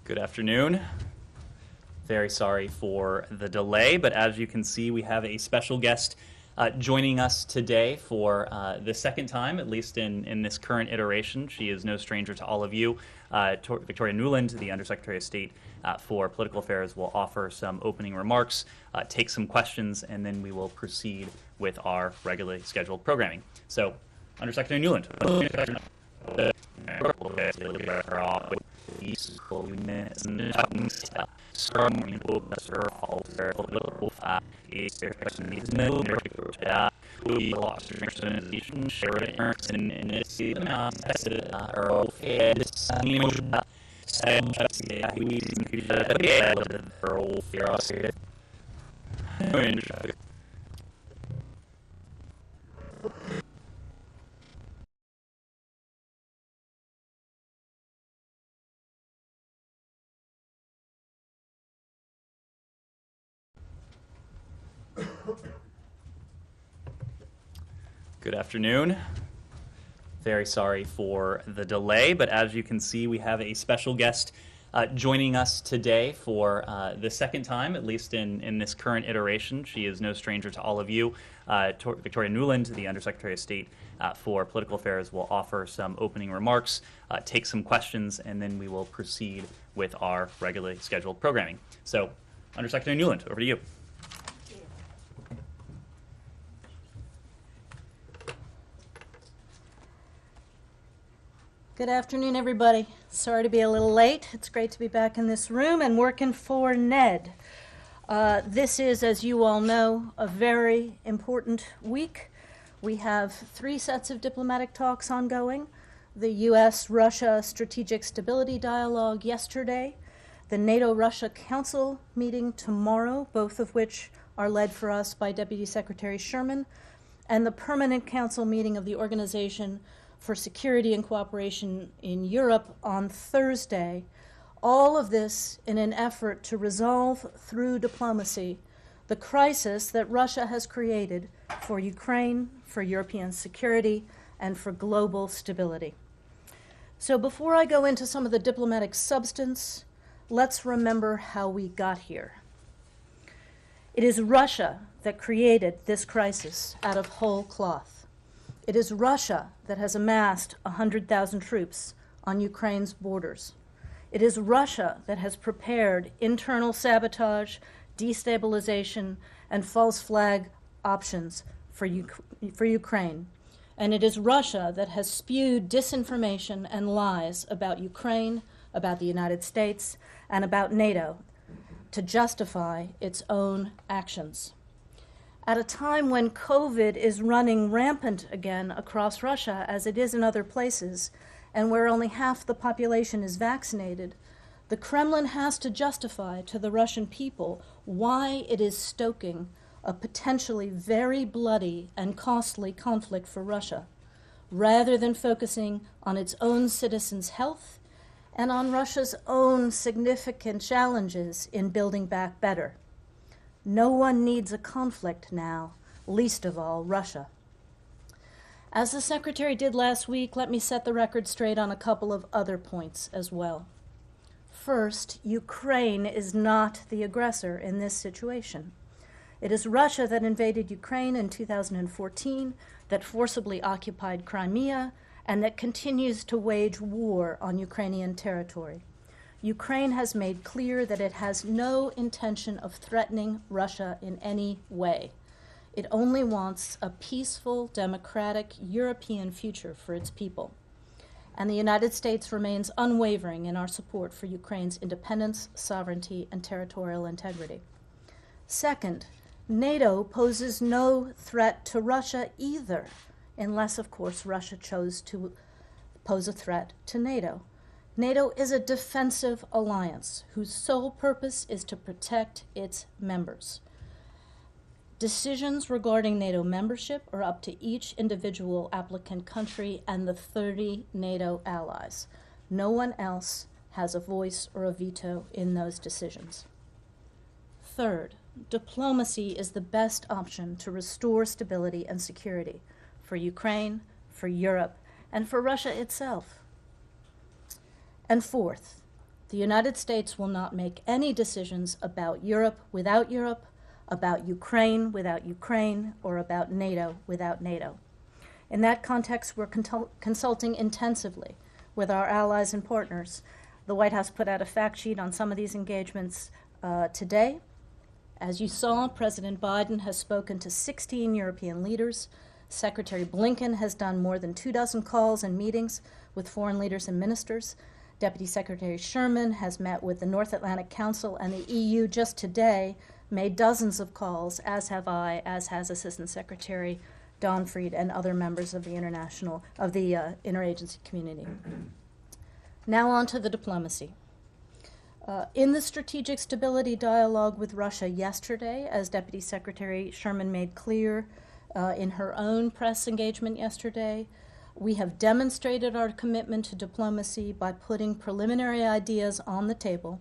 Good afternoon. Very sorry for the delay, but as you can see, we have a special guest joining us today for the second time, at least in this current iteration. She is no stranger to all of you. Victoria Nuland, the Undersecretary of State for Political Affairs, will offer some opening remarks, take some questions, and then we will proceed with our regularly scheduled programming. So, Undersecretary Nuland. Good afternoon. Very sorry for the delay, but as you can see, we have a special guest joining us today for the second time, at least in this current iteration. She is no stranger to all of you. Victoria Nuland, the Undersecretary of State for Political Affairs, will offer some opening remarks, take some questions, and then we will proceed with our regularly scheduled programming. So, Undersecretary Nuland, over to you. Good afternoon, everybody. Sorry to be a little late. It's great to be back in this room and working for Ned. This is, as you all know, a very important week. We have 3 sets of diplomatic talks ongoing. The U.S.-Russia Strategic Stability Dialogue yesterday, the NATO-Russia Council meeting tomorrow, both of which are led for us by Deputy Secretary Sherman, and the Permanent Council meeting of the Organization for Security and Cooperation in Europe on Thursday. All of this in an effort to resolve through diplomacy the crisis that Russia has created for Ukraine, for European security, and for global stability. So before I go into some of the diplomatic substance, let's remember how we got here. It is Russia that created this crisis out of whole cloth. It is Russia that has amassed 100,000 troops on Ukraine's borders. It is Russia that has prepared internal sabotage, destabilization, and false flag options for Ukraine. And it is Russia that has spewed disinformation and lies about Ukraine, about the United States, and about NATO to justify its own actions. At a time when COVID is running rampant again across Russia, as it is in other places, and where only half the population is vaccinated, the Kremlin has to justify to the Russian people why it is stoking a potentially very bloody and costly conflict for Russia, rather than focusing on its own citizens' health and on Russia's own significant challenges in building back better. No one needs a conflict now, least of all Russia. As the Secretary did last week, let me set the record straight on a couple of other points as well. First, Ukraine is not the aggressor in this situation. It is Russia that invaded Ukraine in 2014, that forcibly occupied Crimea, and that continues to wage war on Ukrainian territory. Ukraine has made clear that it has no intention of threatening Russia in any way. It only wants a peaceful, democratic, European future for its people. And the United States remains unwavering in our support for Ukraine's independence, sovereignty, and territorial integrity. Second, NATO poses no threat to Russia either, unless, of course, Russia chose to pose a threat to NATO. NATO is a defensive alliance whose sole purpose is to protect its members. Decisions regarding NATO membership are up to each individual applicant country and the 30 NATO allies. No one else has a voice or a veto in those decisions. Third, diplomacy is the best option to restore stability and security for Ukraine, for Europe, and for Russia itself. And fourth, the United States will not make any decisions about Europe without Europe, about Ukraine without Ukraine, or about NATO without NATO. In that context, we're consulting intensively with our allies and partners. The White House put out a fact sheet on some of these engagements today. As you saw, President Biden has spoken to 16 European leaders. Secretary Blinken has done more than 24 calls and meetings with foreign leaders and ministers. Deputy Secretary Sherman has met with the North Atlantic Council and the EU just today, made dozens of calls, as have I, as has Assistant Secretary Don Fried and other members of the interagency community. Now on to the diplomacy. In the strategic stability dialogue with Russia yesterday, as Deputy Secretary Sherman made clear in her own press engagement yesterday, we have demonstrated our commitment to diplomacy by putting preliminary ideas on the table,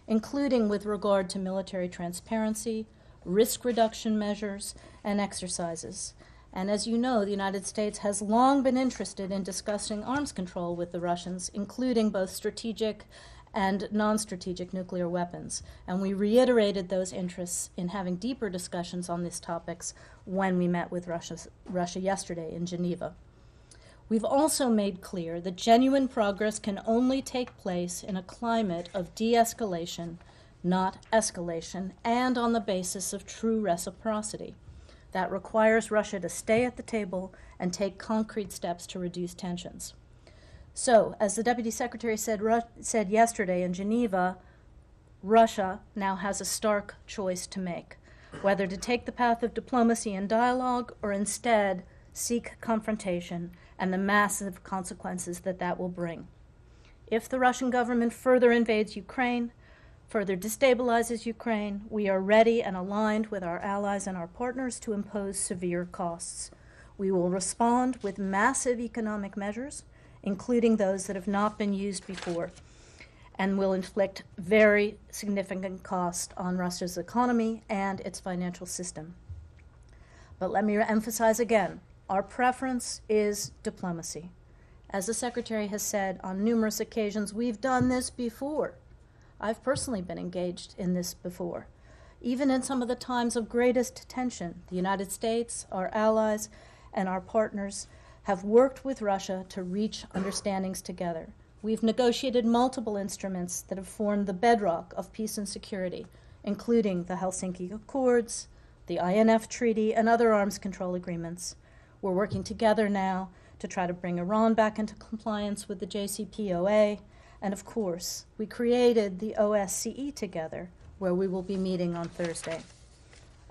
including with regard to military transparency, risk reduction measures, and exercises. And as you know, the United States has long been interested in discussing arms control with the Russians, including both strategic and non-strategic nuclear weapons. And we reiterated those interests in having deeper discussions on these topics when we met with Russia yesterday in Geneva. We've also made clear that genuine progress can only take place in a climate of de-escalation, not escalation, and on the basis of true reciprocity. That requires Russia to stay at the table and take concrete steps to reduce tensions. So, as the Deputy Secretary said yesterday in Geneva, Russia now has a stark choice to make, whether to take the path of diplomacy and dialogue or instead seek confrontation and the massive consequences that that will bring. If the Russian government further invades Ukraine, further destabilizes Ukraine, we are ready and aligned with our allies and our partners to impose severe costs. We will respond with massive economic measures, including those that have not been used before, and will inflict very significant cost on Russia's economy and its financial system. But let me emphasize again, our preference is diplomacy. As the Secretary has said on numerous occasions, we've done this before. I've personally been engaged in this before. Even in some of the times of greatest tension, the United States, our allies, and our partners have worked with Russia to reach understandings together. We've negotiated multiple instruments that have formed the bedrock of peace and security, including the Helsinki Accords, the INF Treaty, and other arms control agreements. We're working together now to try to bring Iran back into compliance with the JCPOA. And of course, we created the OSCE together, where we will be meeting on Thursday.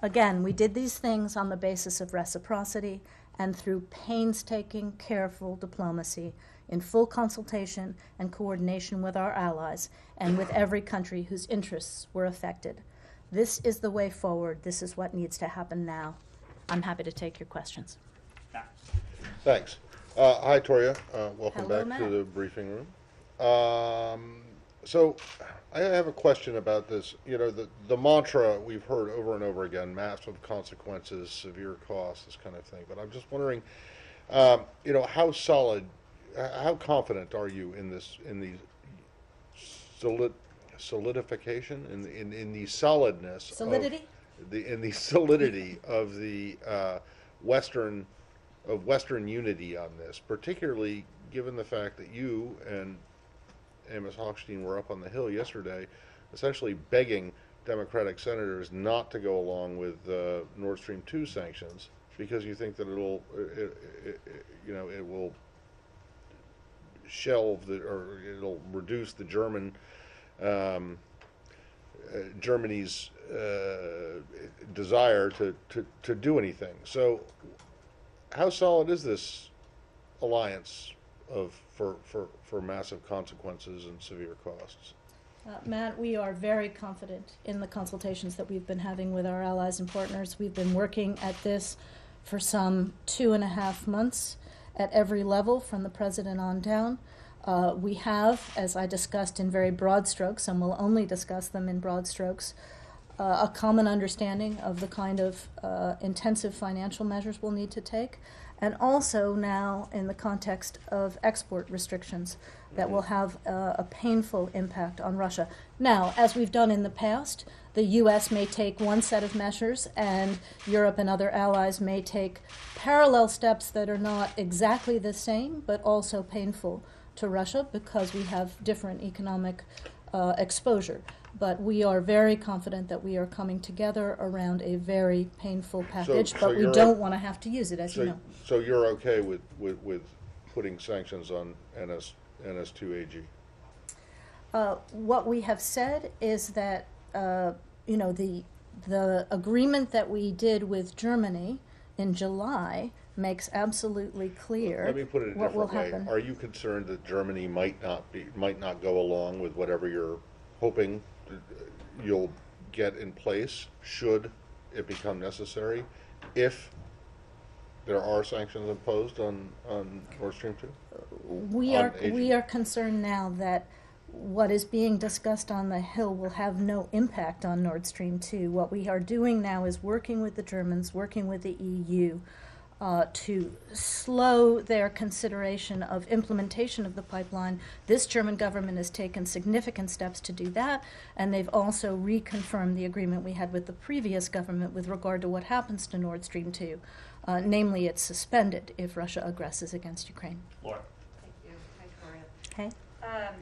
Again, we did these things on the basis of reciprocity and through painstaking, careful diplomacy in full consultation and coordination with our allies and with every country whose interests were affected. This is the way forward. This is what needs to happen now. I'm happy to take your questions. Thanks. Hi, Toria. Welcome Hello, back Matt. to the briefing room. So I have a question about this. You know, the mantra we've heard over and over again, massive consequences, severe costs, this kind of thing. But I'm just wondering, you know, how confident are you in this, in the solidification, in the solidness, Solidity? in the solidity of the Western unity on this, particularly given the fact that you and Amos Hochstein were up on the Hill yesterday, essentially begging Democratic senators not to go along with Nord Stream 2 sanctions because you think that it will shelve or it'll reduce the Germany's desire to do anything. So, how solid is this alliance for massive consequences and severe costs? Matt, we are very confident in the consultations that we've been having with our allies and partners. We've been working at this for some 2.5 months at every level, from the president on down. We have, as I discussed in very broad strokes, and we'll only discuss them in broad strokes, a common understanding of the kind of intensive financial measures we'll need to take, and also now in the context of export restrictions that will have a painful impact on Russia. Now, as we've done in the past, the U.S. may take one set of measures, and Europe and other allies may take parallel steps that are not exactly the same, but also painful to Russia because we have different economic exposure. But we are very confident that we are coming together around a very painful package, so but we you're don't want to have to use it, as you know. So you're okay with putting sanctions on NS2AG? What we have said is that the agreement that we did with Germany in July makes absolutely clear Let me put it a what will different way. happen. Are you concerned that Germany might not go along with whatever you're hoping you'll get in place should it become necessary if there are sanctions imposed on Nord Stream 2? We on are Asia? concerned now that what is being discussed on the Hill will have no impact on Nord Stream 2. What we are doing now is working with the Germans, working with the EU, to slow their consideration of implementation of the pipeline. This German government has taken significant steps to do that, and they've also reconfirmed the agreement we had with the previous government with regard to what happens to Nord Stream 2. Namely, it's suspended if Russia aggresses against Ukraine. Laura. Thank you. Hi, Toria. Okay?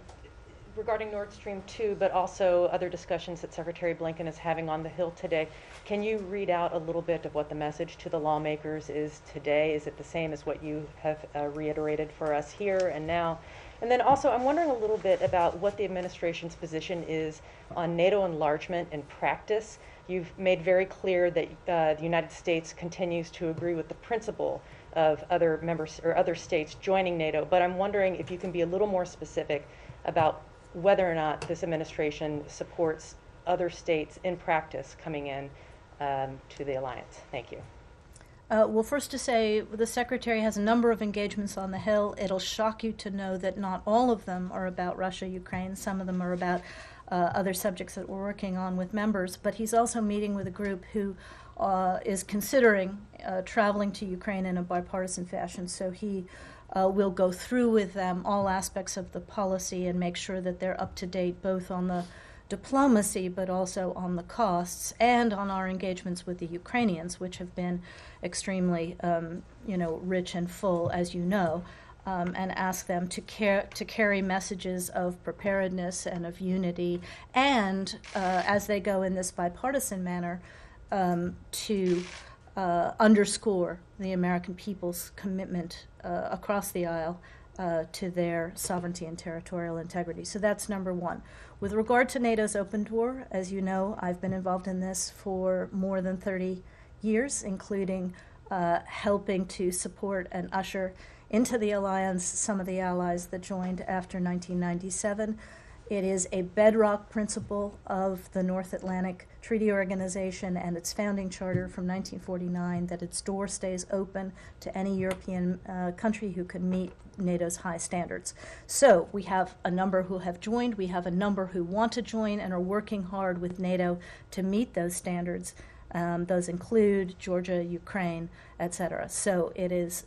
Regarding Nord Stream 2, but also other discussions that Secretary Blinken is having on the Hill today, can you read out a little bit of what the message to the lawmakers is today? Is it the same as what you have reiterated for us here and now? And then also, I'm wondering a little bit about what the administration's position is on NATO enlargement in practice. You've made very clear that the United States continues to agree with the principle of other members or other states joining NATO, but I'm wondering if you can be a little more specific about whether or not this administration supports other states in practice coming in to the alliance. Thank you. Well, first to say, the Secretary has a number of engagements on the Hill. It'll shock you to know that not all of them are about Russia, Ukraine. Some of them are about other subjects that we're working on with members. But he's also meeting with a group who is considering traveling to Ukraine in a bipartisan fashion. So he will go through with them all aspects of the policy and make sure that they're up to date both on the diplomacy but also on the costs and on our engagements with the Ukrainians, which have been extremely rich and full, as you know, and ask them to carry messages of preparedness and of unity, and as they go in this bipartisan manner, to underscore the American people's commitment across the aisle to their sovereignty and territorial integrity. So that's number one. With regard to NATO's open door, as you know, I've been involved in this for more than 30 years, including helping to support and usher into the alliance some of the allies that joined after 1997. It is a bedrock principle of the North Atlantic Treaty Organization and its founding charter from 1949 that its door stays open to any European country who can meet NATO's high standards. So we have a number who have joined, we have a number who want to join and are working hard with NATO to meet those standards. Those include Georgia, Ukraine, etc. So it is,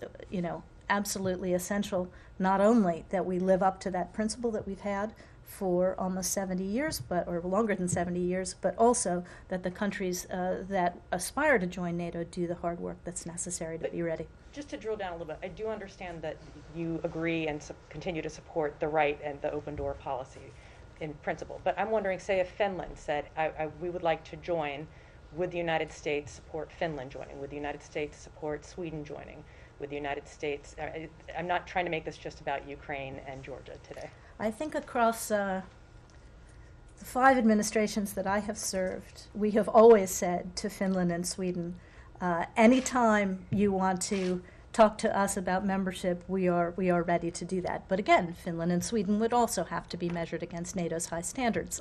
absolutely essential not only that we live up to that principle that we've had for almost 70 years, or longer than 70 years, but also that the countries that aspire to join NATO do the hard work that's necessary to be ready. Just to drill down a little bit, I do understand that you agree and continue to support the right and the open door policy in principle, but I'm wondering, say if Finland said, we would like to join, would the United States support Finland joining? Would the United States support Sweden joining? Would the United States, I'm not trying to make this just about Ukraine and Georgia today. I think across the 5 administrations that I have served, we have always said to Finland and Sweden, anytime you want to talk to us about membership, we are ready to do that. But again, Finland and Sweden would also have to be measured against NATO's high standards.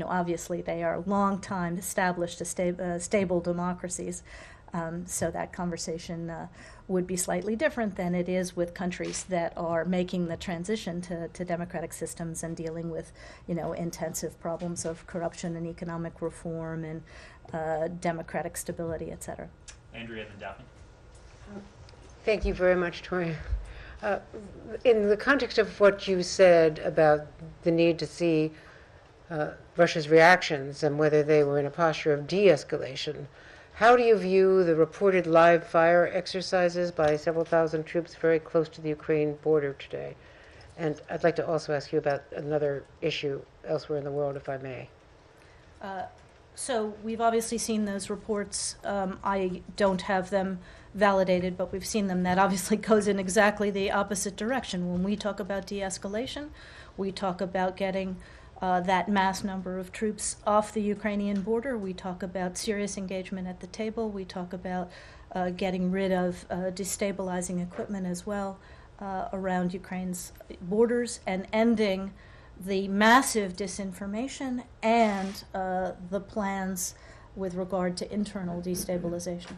Obviously they are long-time established, stable democracies. So that conversation would be slightly different than it is with countries that are making the transition to democratic systems and dealing with, intensive problems of corruption and economic reform and democratic stability, et cetera. Andrea, then Daphne. Thank you very much, Toria. Uh, in the context of what you said about the need to see Russia's reactions and whether they were in a posture of de-escalation, how do you view the reported live fire exercises by several thousand troops very close to the Ukraine border today? And I'd like to also ask you about another issue elsewhere in the world, if I may. So we've obviously seen those reports. I don't have them validated, but we've seen them. That obviously goes in exactly the opposite direction. When we talk about de-escalation, we talk about getting that mass number of troops off the Ukrainian border. We talk about serious engagement at the table. We talk about getting rid of destabilizing equipment as well around Ukraine's borders and ending the massive disinformation and the plans with regard to internal destabilization.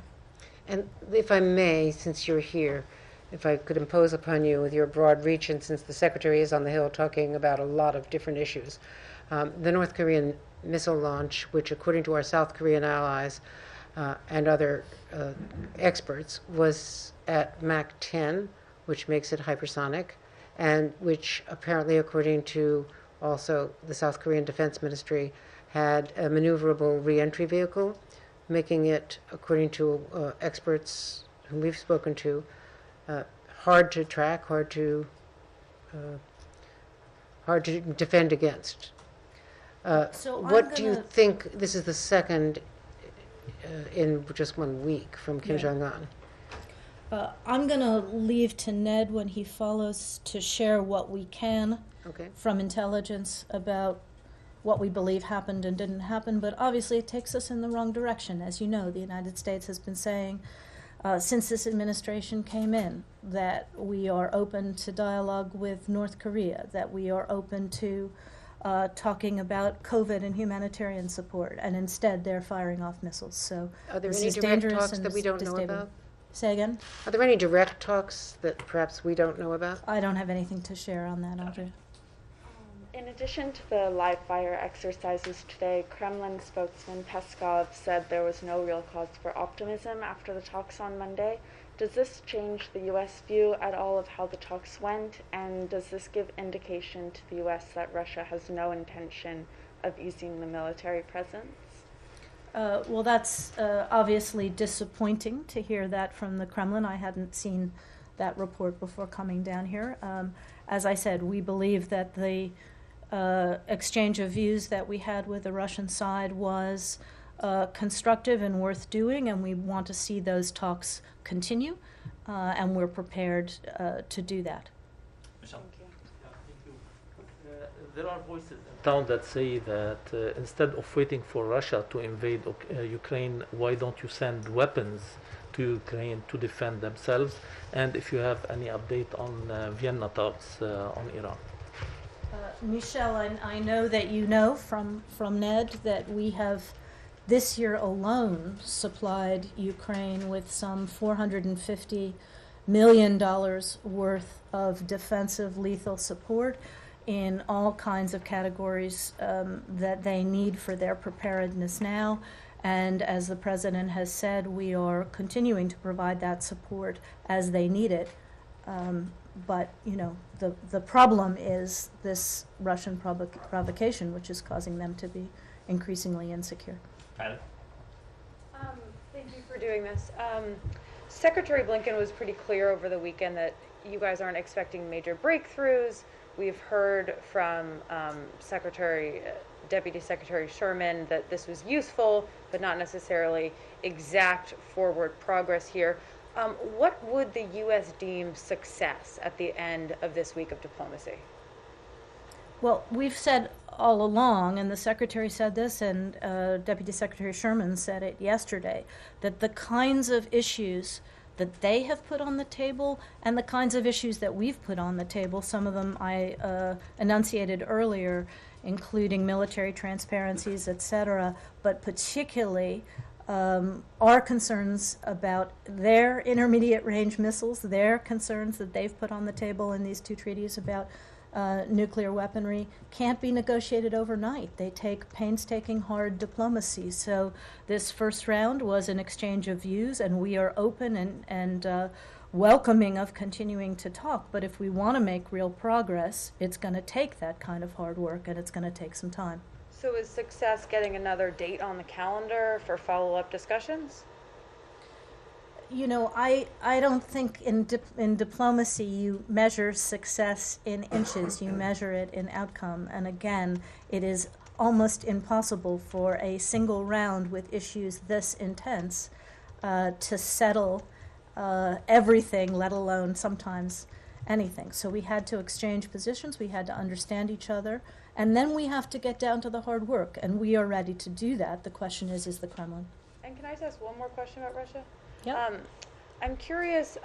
And if I may, since you're here, if I could impose upon you with your broad reach, and since the Secretary is on the Hill talking about a lot of different issues, the North Korean missile launch, which according to our South Korean allies and other experts, was at Mach 10, which makes it hypersonic, and which apparently, according to also the South Korean Defense Ministry, had a maneuverable reentry vehicle, making it, according to experts whom we've spoken to, hard to track, hard to defend against. So What do you think? This is the second in just 1 week from Kim Yeah. Jong-un. I'm going to leave to Ned when he follows to share what we can Okay. from intelligence about what we believe happened and didn't happen, but obviously it takes us in the wrong direction. As you know, the United States has been saying since this administration came in that we are open to dialogue with North Korea, that we are open to talking about COVID and humanitarian support, and instead they're firing off missiles. So Are there this any is direct dangerous talks and that we don't know destabilizing. about? Say again? Are there any direct talks that perhaps we don't know about? I don't have anything to share on that, Audrey. In addition to the live fire exercises today, Kremlin spokesman Peskov said there was no real cause for optimism after the talks on Monday. Does this change the U.S. view at all of how the talks went, and does this give indication to the U.S. that Russia has no intention of using the military presence? Well, that's obviously disappointing to hear that from the Kremlin. I hadn't seen that report before coming down here. As I said, we believe that the exchange of views that we had with the Russian side was constructive and worth doing, and we want to see those talks continue, and we're prepared to do that. Michelle. There are voices in town that say that instead of waiting for Russia to invade Ukraine, why don't you send weapons to Ukraine to defend themselves? And if you have any update on Vienna talks on Iran. Michelle, I know that you know from Ned that we have this year alone supplied Ukraine with some $450 million worth of defensive lethal support in all kinds of categories that they need for their preparedness now. And as the President has said, we are continuing to provide that support as they need it. But, you know, the problem is this Russian provocation, which is causing them to be increasingly insecure. Tyler? Thank you for doing this. Secretary Blinken was pretty clear over the weekend that you guys aren't expecting major breakthroughs. We've heard from Deputy Secretary Sherman that this was useful, but not necessarily exact forward progress here. What would the U.S. deem success at the end of this week of diplomacy? Well, we've said all along, and the Secretary said this, and Deputy Secretary Sherman said it yesterday, that the kinds of issues that they have put on the table and the kinds of issues that we've put on the table, some of them I enunciated earlier, including military transparencies, et cetera, but particularly our concerns about their intermediate range missiles, their concerns that they've put on the table in these two treaties about nuclear weaponry can't be negotiated overnight. They take painstaking, hard diplomacy. So this first round was an exchange of views, and we are open and welcoming of continuing to talk, but if we want to make real progress, it's going to take that kind of hard work, and it's going to take some time. So is success getting another date on the calendar for follow-up discussions? You know, I don't think in diplomacy you measure success in inches, you measure it in outcome. And again, it is almost impossible for a single round with issues this intense to settle everything, let alone sometimes anything. So we had to exchange positions, we had to understand each other, and then we have to get down to the hard work, and we are ready to do that. The question is the Kremlin? And can I just ask one more question about Russia? Yep. I'm curious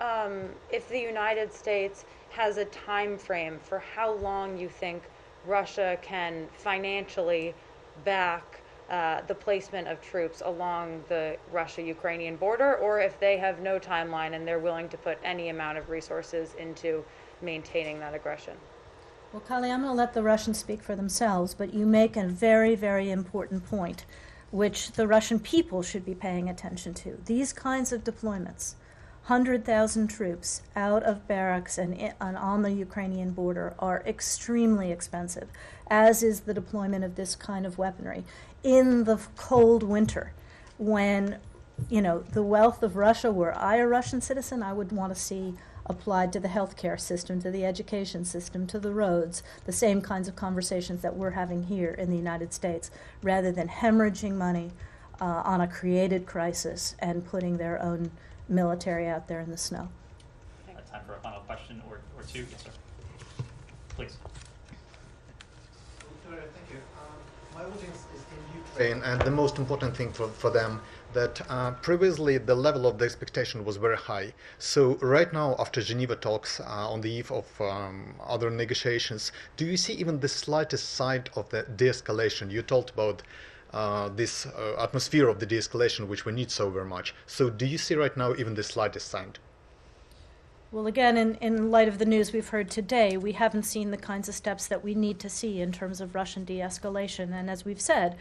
if the United States has a time frame for how long you think Russia can financially back the placement of troops along the Russia-Ukrainian border, or if they have no timeline and they're willing to put any amount of resources into maintaining that aggression. Well, Kali, I'm going to let the Russians speak for themselves, but you make a very, very important point, which the Russian people should be paying attention to. These kinds of deployments, 100,000 troops out of barracks and on the Ukrainian border, are extremely expensive, as is the deployment of this kind of weaponry in the cold winter, when, you know, the wealth of Russia, were I a Russian citizen, I would want to see applied to the healthcare system, to the education system, to the roads, the same kinds of conversations that we're having here in the United States, rather than hemorrhaging money on a created crisis and putting their own military out there in the snow. Time for a final question or two. Yes, sir. Please. Victoria, thank you. My audience is in Ukraine, and the most important thing for them that previously the level of the expectation was very high. So right now, after Geneva talks on the eve of other negotiations, do you see even the slightest sign of the de-escalation? You talked about this atmosphere of the de-escalation, which we need so very much. So do you see right now even the slightest sign? Well, again, in light of the news we've heard today, we haven't seen the kinds of steps that we need to see in terms of Russian de-escalation. And as we've said,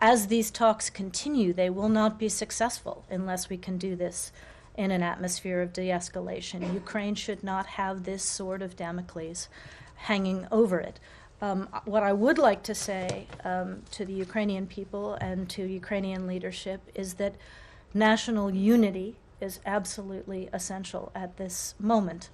as these talks continue, they will not be successful unless we can do this in an atmosphere of de-escalation. Ukraine should not have this sword of Damocles hanging over it. What I would like to say to the Ukrainian people and to Ukrainian leadership is that national unity is absolutely essential at this moment,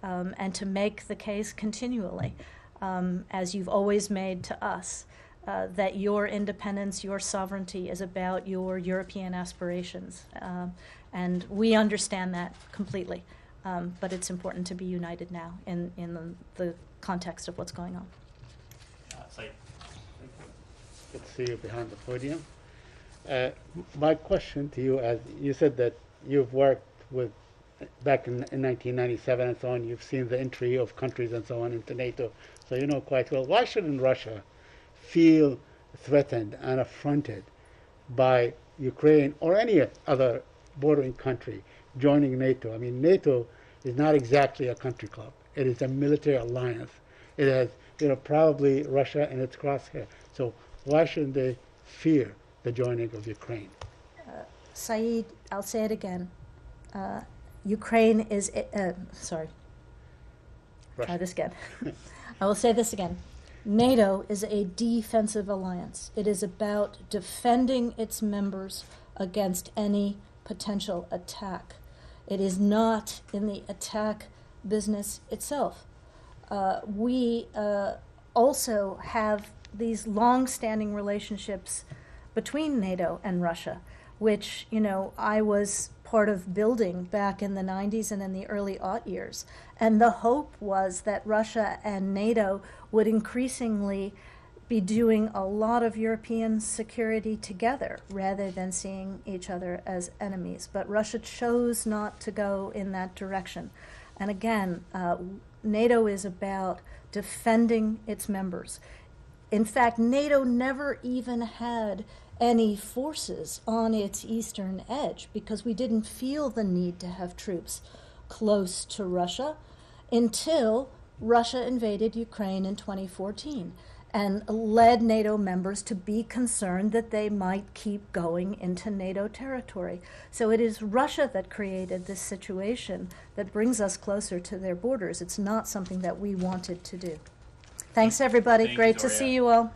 and to make the case continually, as you've always made to us, that your independence, your sovereignty is about your European aspirations. And we understand that completely, but it's important to be united now in the context of what's going on. Saeed. Good to see you behind the podium. My question to you, as you said that you've worked with, back in 1997 and so on, you've seen the entry of countries and so on into NATO, so you know quite well. Why shouldn't Russia feel threatened and affronted by Ukraine or any other bordering country joining NATO? I mean, NATO is not exactly a country club. It is a military alliance. It has, probably Russia in its crosshair. So why shouldn't they fear the joining of Ukraine? Saeed, I'll say it again. Ukraine is, sorry, Russia. try this again. I will say this again. NATO is a defensive alliance. It is about defending its members against any potential attack. It is not in the attack business itself. We also have these long-standing relationships between NATO and Russia, which, I was part of building back in the 90s and in the early aught years. And the hope was that Russia and NATO would increasingly be doing a lot of European security together rather than seeing each other as enemies. But Russia chose not to go in that direction. And again, NATO is about defending its members. In fact, NATO never even had any forces on its eastern edge because we didn't feel the need to have troops close to Russia until Russia invaded Ukraine in 2014. and led NATO members to be concerned that they might keep going into NATO territory. So it is Russia that created this situation that brings us closer to their borders. It's not something that we wanted to do. Thanks, everybody. Thank you, Great to Doria. see you all.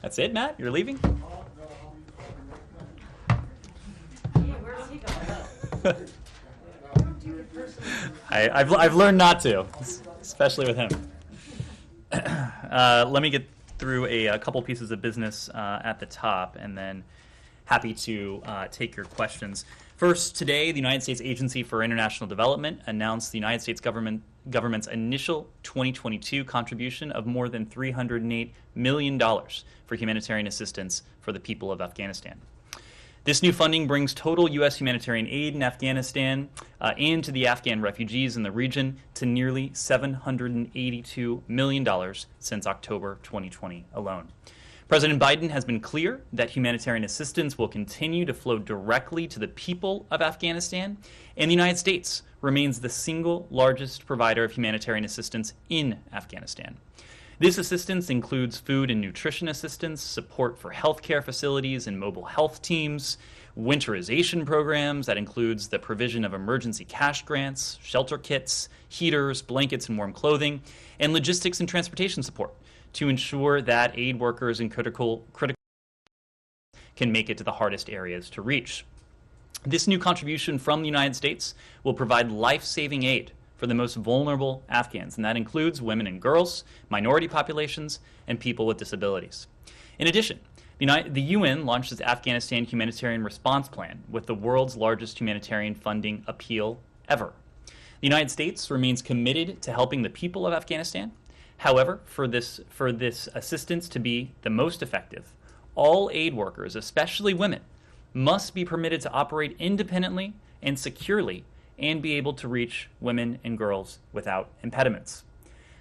That's it, Matt? You're leaving? I've learned not to, especially with him. Let me get through a couple pieces of business at the top, and then happy to take your questions. First, today, the United States Agency for International Development announced the United States government's initial 2022 contribution of more than $308 million for humanitarian assistance for the people of Afghanistan. This new funding brings total U.S. humanitarian aid in Afghanistan and to the Afghan refugees in the region to nearly $782 million since October 2020 alone. President Biden has been clear that humanitarian assistance will continue to flow directly to the people of Afghanistan, and the United States remains the single largest provider of humanitarian assistance in Afghanistan. This assistance includes food and nutrition assistance, support for healthcare facilities and mobile health teams, winterization programs that includes the provision of emergency cash grants, shelter kits, heaters, blankets, and warm clothing, and logistics and transportation support to ensure that aid workers in critical can make it to the hardest areas to reach. This new contribution from the United States will provide life-saving aid for the most vulnerable Afghans, and that includes women and girls, minority populations, and people with disabilities. In addition, the UN launched its Afghanistan Humanitarian Response Plan with the world's largest humanitarian funding appeal ever. The United States remains committed to helping the people of Afghanistan. However, for this assistance to be the most effective, all aid workers, especially women, must be permitted to operate independently and securely and be able to reach women and girls without impediments.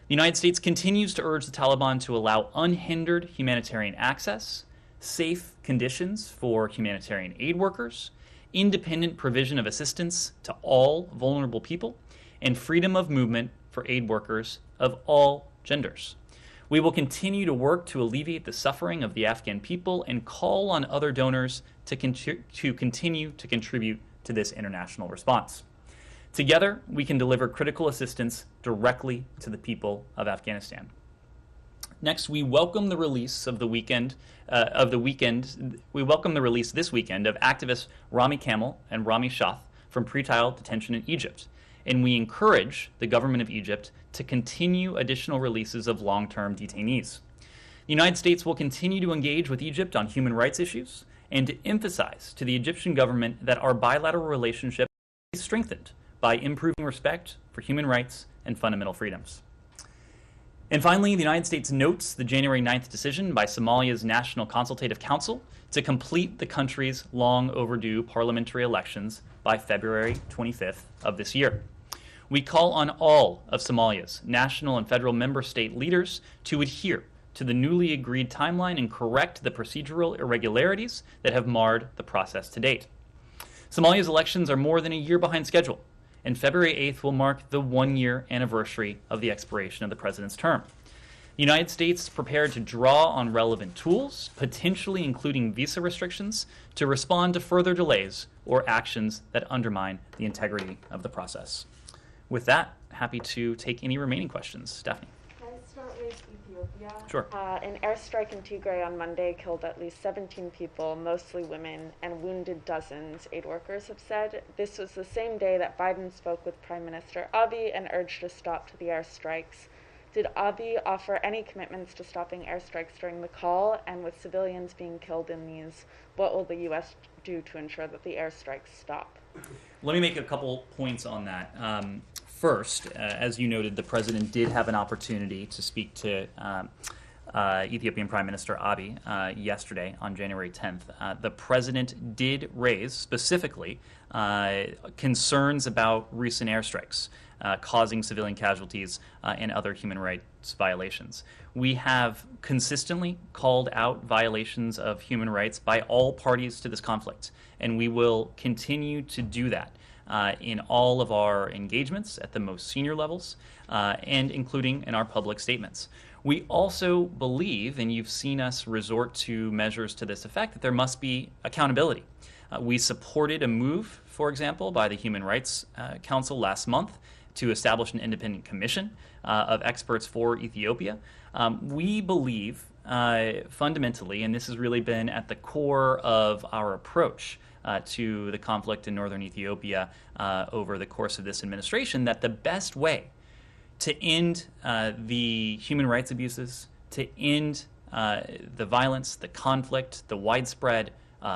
The United States continues to urge the Taliban to allow unhindered humanitarian access, safe conditions for humanitarian aid workers, independent provision of assistance to all vulnerable people, and freedom of movement for aid workers of all genders. We will continue to work to alleviate the suffering of the Afghan people and call on other donors to continue to contribute to this international response. Together, we can deliver critical assistance directly to the people of Afghanistan. Next, we welcome the release of We welcome the release this weekend of activists Rami Kamel and Rami Shath from pretrial detention in Egypt, and we encourage the government of Egypt to continue additional releases of long-term detainees. The United States will continue to engage with Egypt on human rights issues and to emphasize to the Egyptian government that our bilateral relationship is strengthened by improving respect for human rights and fundamental freedoms. And finally, the United States notes the January 9th decision by Somalia's National Consultative Council to complete the country's long overdue parliamentary elections by February 25th of this year. We call on all of Somalia's national and federal member state leaders to adhere to the newly agreed timeline and correct the procedural irregularities that have marred the process to date. Somalia's elections are more than a year behind schedule, and February 8th will mark the one-year anniversary of the expiration of the president's term. The United States is prepared to draw on relevant tools, potentially including visa restrictions, to respond to further delays or actions that undermine the integrity of the process. With that, happy to take any remaining questions. Daphne. Can I start with Ethiopia? Sure. An airstrike in Tigray on Monday killed at least 17 people, mostly women, and wounded dozens, aid workers have said. This was the same day that Biden spoke with Prime Minister Abiy and urged a stop to the airstrikes. Did Abiy offer any commitments to stopping airstrikes during the call? And with civilians being killed in these, what will the U.S. do to ensure that the airstrikes stop? Let me make a couple points on that. First, as you noted, the president did have an opportunity to speak to Ethiopian Prime Minister Abiy yesterday on January 10th. The president did raise specifically concerns about recent airstrikes causing civilian casualties and other human rights violations. We have consistently called out violations of human rights by all parties to this conflict, and we will continue to do that. in all of our engagements at the most senior levels, and including in our public statements. We also believe, and you've seen us resort to measures to this effect, that there must be accountability. We supported a move, for example, by the Human Rights Council last month to establish an independent commission of experts for Ethiopia. We believe fundamentally, and this has really been at the core of our approach to the conflict in northern Ethiopia over the course of this administration, that the best way to end the human rights abuses, to end the violence, the conflict, the widespread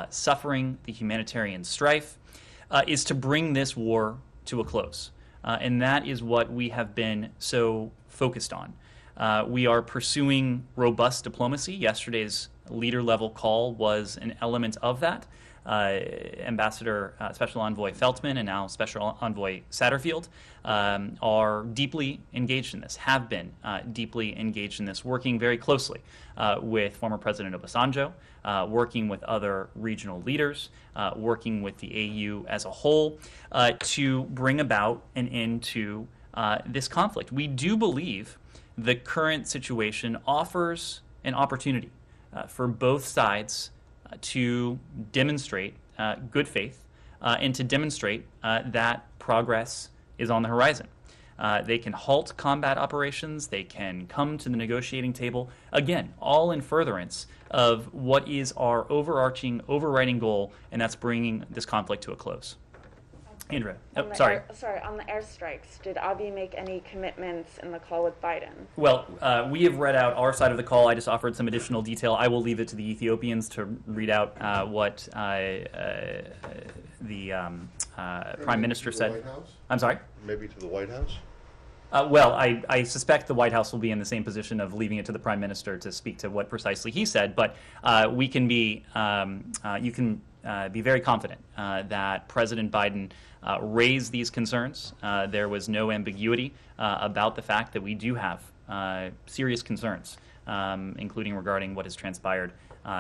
suffering, the humanitarian strife, is to bring this war to a close. And that is what we have been so focused on. We are pursuing robust diplomacy. Yesterday's leader-level call was an element of that. Ambassador Special Envoy Feltman and now Special Envoy Satterfield are deeply engaged in this, have been deeply engaged in this, working very closely with former President Obasanjo, working with other regional leaders, working with the AU as a whole to bring about an end to this conflict. We do believe the current situation offers an opportunity for both sides to demonstrate good faith and to demonstrate that progress is on the horizon. They can halt combat operations. They can come to the negotiating table. Again, all in furtherance of what is our overriding goal, and that's bringing this conflict to a close. Andrea, sorry. On the airstrikes, did Abiy make any commitments in the call with Biden? Well, we have read out our side of the call. I just offered some additional detail. I will leave it to the Ethiopians to read out what the Prime Minister said. White House? I'm sorry? Maybe to the White House? Well, I suspect the White House will be in the same position of leaving it to the Prime Minister to speak to what precisely he said, but we can be, you can be very confident that President Biden raised these concerns. There was no ambiguity about the fact that we do have serious concerns, including regarding what has transpired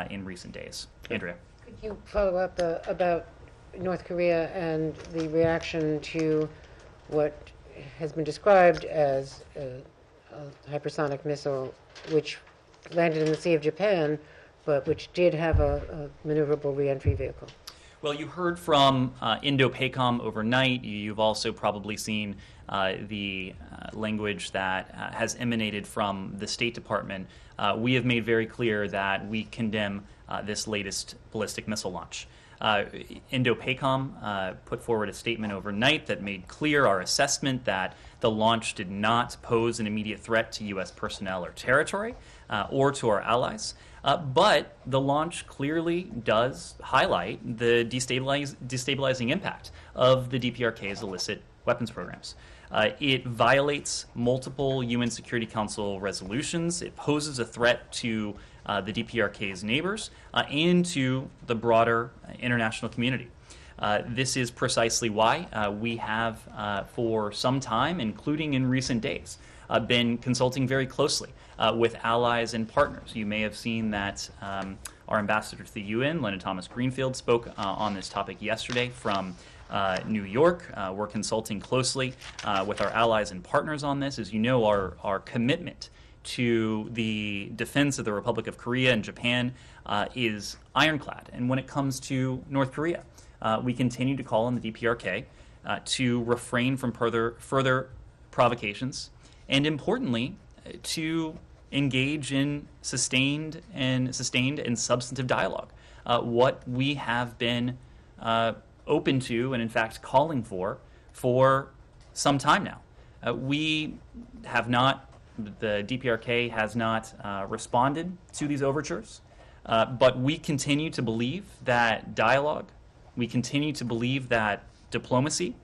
in recent days. Andrea. Could you follow up about North Korea and the reaction to what has been described as a hypersonic missile which landed in the Sea of Japan, but which did have a maneuverable reentry vehicle? Well, you heard from INDOPACOM overnight. You've also probably seen the language that has emanated from the State Department. We have made very clear that we condemn this latest ballistic missile launch. INDOPACOM put forward a statement overnight that made clear our assessment that the launch did not pose an immediate threat to U.S. personnel or territory or to our allies. But the launch clearly does highlight the destabilizing impact of the DPRK's illicit weapons programs. It violates multiple UN Security Council resolutions. It poses a threat to the DPRK's neighbors and to the broader international community. This is precisely why we have, for some time, including in recent days, been consulting very closely with allies and partners. You may have seen that our ambassador to the UN, Linda Thomas-Greenfield, spoke on this topic yesterday from New York. We're consulting closely with our allies and partners on this. As you know, our commitment to the defense of the Republic of Korea and Japan is ironclad. And when it comes to North Korea, we continue to call on the DPRK to refrain from further provocations, and importantly, to engage in sustained and substantive dialogue. What we have been open to and in fact calling for some time now. We have not, the DPRK has not responded to these overtures, but we continue to believe that dialogue, we continue to believe that diplomacy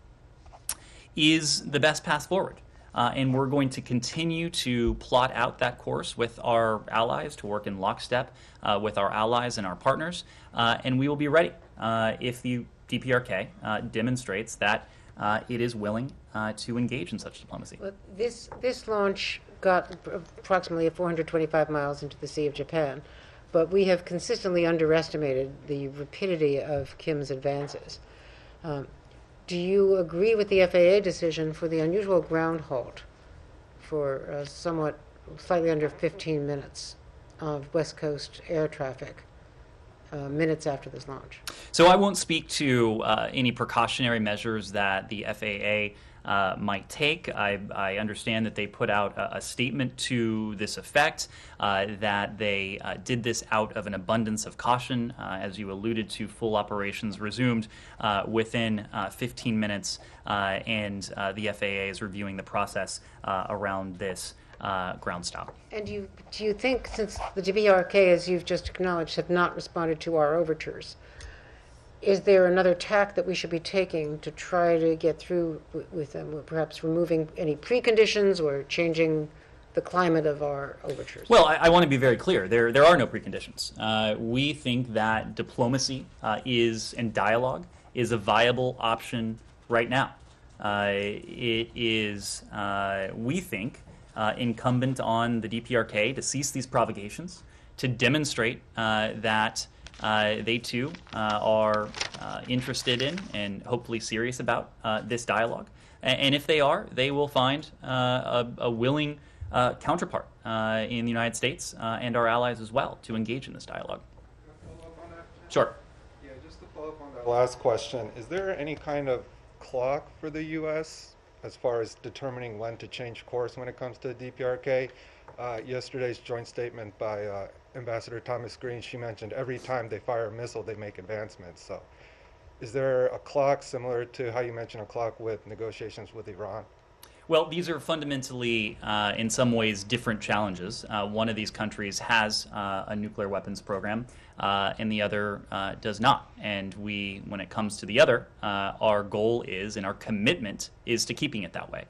is the best path forward. And we're going to continue to plot out that course with our allies, to work in lockstep with our allies and our partners. And we will be ready if the DPRK demonstrates that it is willing to engage in such diplomacy. Well, this launch got approximately 425 miles into the Sea of Japan, but we have consistently underestimated the rapidity of Kim's advances. Do you agree with the FAA decision for the unusual ground halt for somewhat slightly under 15 minutes of West Coast air traffic minutes after this launch? So I won't speak to any precautionary measures that the FAA might take. I understand that they put out a statement to this effect, that they did this out of an abundance of caution. As you alluded to, full operations resumed within 15 minutes, and the FAA is reviewing the process around this ground stop. And do you think, since the DPRK, as you've just acknowledged, have not responded to our overtures, is there another tack that we should be taking to try to get through with them, perhaps removing any preconditions or changing the climate of our overtures? Well, I want to be very clear. There are no preconditions. We think that diplomacy and dialogue is a viable option right now. It is, we think, incumbent on the DPRK to cease these provocations, to demonstrate that they too are interested in and hopefully serious about this dialogue. And if they are, they will find a willing counterpart in the United States and our allies as well to engage in this dialogue. Follow up on that? Sure. Yeah, just to follow up on that last question, is there any kind of clock for the U.S. as far as determining when to change course when it comes to the DPRK? Yesterday's joint statement by Ambassador Thomas Green, she mentioned every time they fire a missile, they make advancements. So is there a clock similar to how you mentioned a clock with negotiations with Iran? Well, these are fundamentally, in some ways, different challenges. One of these countries has a nuclear weapons program, and the other does not. And when it comes to the other, our goal is, and our commitment is to keeping it that way.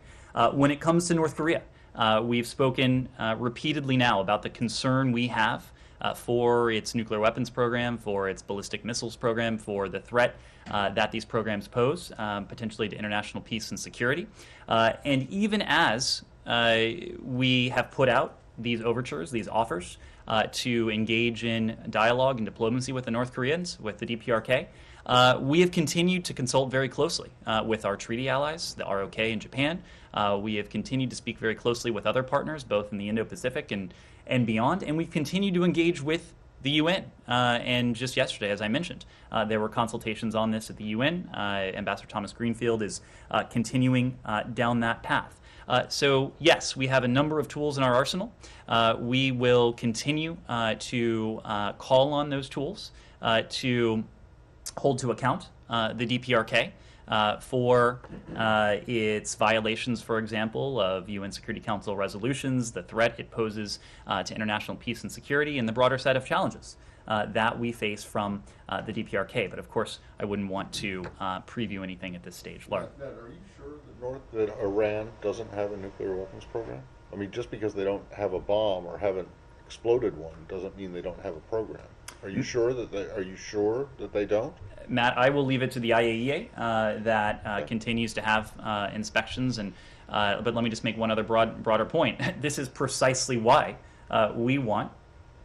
When it comes to North Korea, we've spoken repeatedly now about the concern we have for its nuclear weapons program, for its ballistic missiles program, for the threat that these programs pose, potentially to international peace and security. And even as we have put out these overtures, these offers, to engage in dialogue and diplomacy with the North Koreans, with the DPRK, we have continued to consult very closely with our treaty allies, the ROK and Japan. We have continued to speak very closely with other partners, both in the Indo-Pacific and beyond, and we've continued to engage with the UN. And just yesterday, as I mentioned, there were consultations on this at the UN. Ambassador Thomas Greenfield is continuing down that path. So yes, we have a number of tools in our arsenal. We will continue to call on those tools to hold to account the DPRK for its violations, for example, of UN Security Council resolutions, the threat it poses to international peace and security, and the broader set of challenges that we face from the DPRK. But of course, I wouldn't want to preview anything at this stage. Laura. Ned, are you sure that Iran doesn't have a nuclear weapons program? I mean, just because they don't have a bomb or haven't exploded one doesn't mean they don't have a program. Are you sure that they don't? Matt, I will leave it to the IAEA that continues to have inspections. But let me just make one other broader point. This is precisely why we want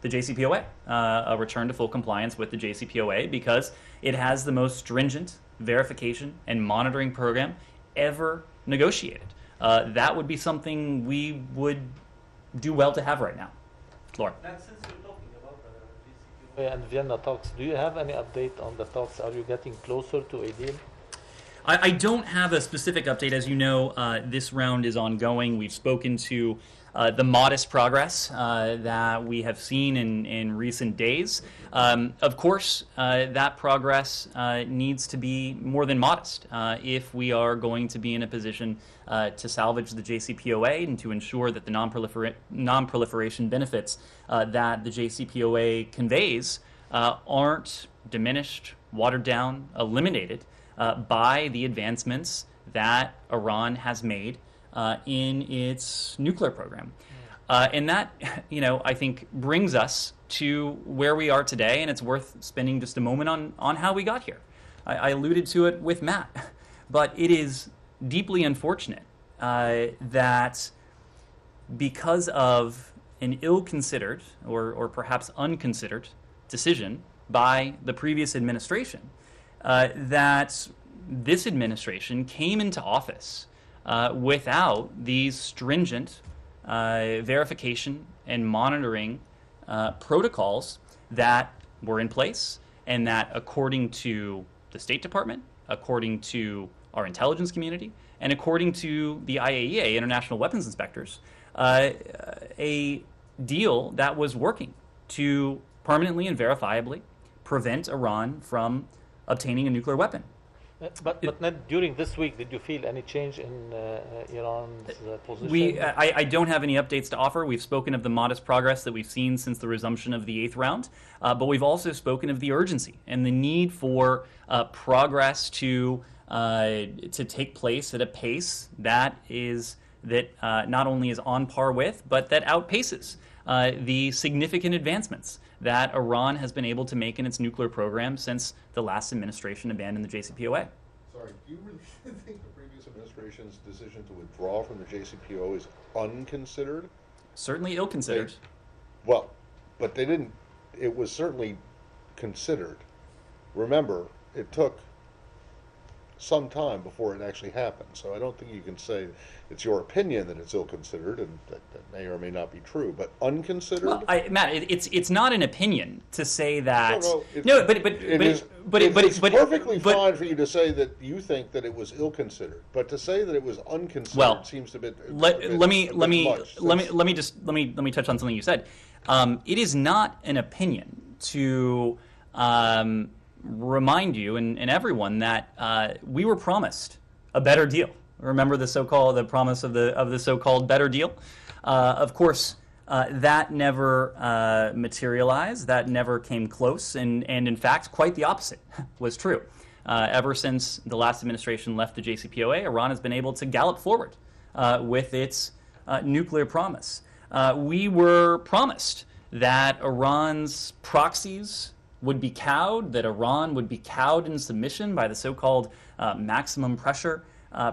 the JCPOA, a return to full compliance with the JCPOA, because it has the most stringent verification and monitoring program ever negotiated. That would be something we would do well to have right now. Laura. Since you're talking about the GCPOA and Vienna talks, do you have any update on the talks? Are you getting closer to a deal? I don't have a specific update. As you know, this round is ongoing. We've spoken to the modest progress that we have seen in recent days. Of course, that progress needs to be more than modest if we are going to be in a position to salvage the JCPOA and to ensure that the non-proliferation benefits that the JCPOA conveys aren't diminished, watered down, eliminated by the advancements that Iran has made in its nuclear program. And that, I think brings us to where we are today, and it's worth spending just a moment on how we got here. I alluded to it with Matt, but it is deeply unfortunate that because of an ill-considered or perhaps unconsidered decision by the previous administration, that this administration came into office without these stringent verification and monitoring protocols that were in place, and that, according to the State Department, according to our intelligence community, and according to the IAEA, International Weapons Inspectors, a deal that was working to permanently and verifiably prevent Iran from obtaining a nuclear weapon. But Ned, during this week, did you feel any change in Iran's position? I don't have any updates to offer. We've spoken of the modest progress that we've seen since the resumption of the 8th round, but we've also spoken of the urgency and the need for progress to take place at a pace that not only is on par with, but that outpaces the significant advancements that Iran has been able to make in its nuclear program since the last administration abandoned the JCPOA. Sorry, do you really think the previous administration's decision to withdraw from the JCPOA is unconsidered? Certainly ill-considered. Well, but they didn't, it was certainly considered. Remember, it took some time before it actually happened, so I don't think you can say it's your opinion that it's ill-considered, and that may or may not be true, but unconsidered? Well, Matt, it's not an opinion to say that. It's perfectly fine for you to say that you think that it was ill-considered, but to say that it was unconsidered seems a bit. Let me touch on something you said. It is not an opinion to remind you and everyone that we were promised a better deal. Remember the promise of the so-called better deal? Of course, that never materialized. That never came close, and in fact, quite the opposite was true. Ever since the last administration left the JCPOA, Iran has been able to gallop forward with its nuclear promise. We were promised that Iran's proxies would be cowed, that Iran would be cowed in submission by the so-called maximum pressure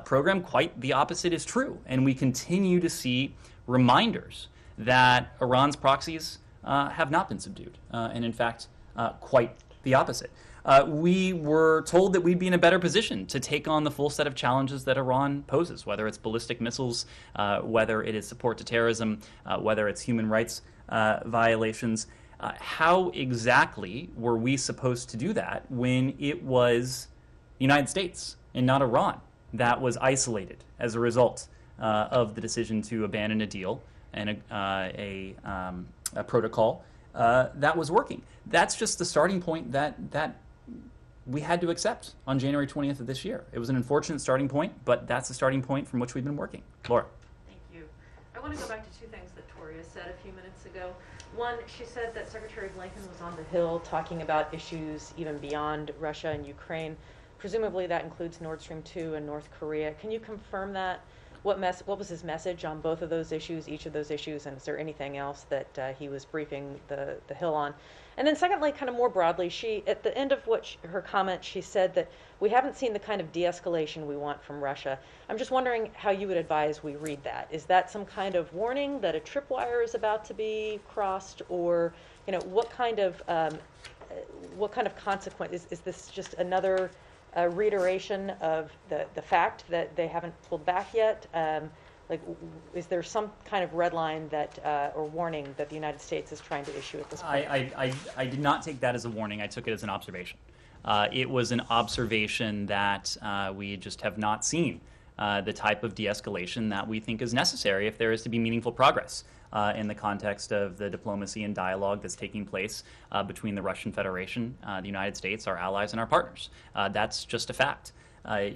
program. Quite the opposite is true, and we continue to see reminders that Iran's proxies have not been subdued, and in fact, quite the opposite. We were told that we'd be in a better position to take on the full set of challenges that Iran poses, whether it's ballistic missiles, whether it is support to terrorism, whether it's human rights violations. How exactly were we supposed to do that when it was the United States and not Iran that was isolated as a result of the decision to abandon a deal and a protocol that was working? That's just the starting point that we had to accept on January 20th of this year. It was an unfortunate starting point, but that's the starting point from which we've been working. Laura. Thank you. I want to go back to two things that Toria said a few minutes ago. One, she said that Secretary Blinken was on the Hill talking about issues even beyond Russia and Ukraine. Presumably that includes Nord Stream 2 and North Korea. Can you confirm that? What was his message on both of those issues, each of those issues, and is there anything else that he was briefing the Hill on? And then secondly, kind of more broadly, at the end of her comment, she said that we haven't seen the kind of de-escalation we want from Russia. I'm just wondering how you would advise we read that. Is that some kind of warning that a tripwire is about to be crossed, or what kind of consequence? Is this just another reiteration of the fact that they haven't pulled back yet? Is there some kind of red line or warning that the United States is trying to issue at this point? I did not take that as a warning. I took it as an observation. It was an observation that we just have not seen the type of de-escalation that we think is necessary if there is to be meaningful progress in the context of the diplomacy and dialogue that's taking place between the Russian Federation, the United States, our allies, and our partners. That's just a fact.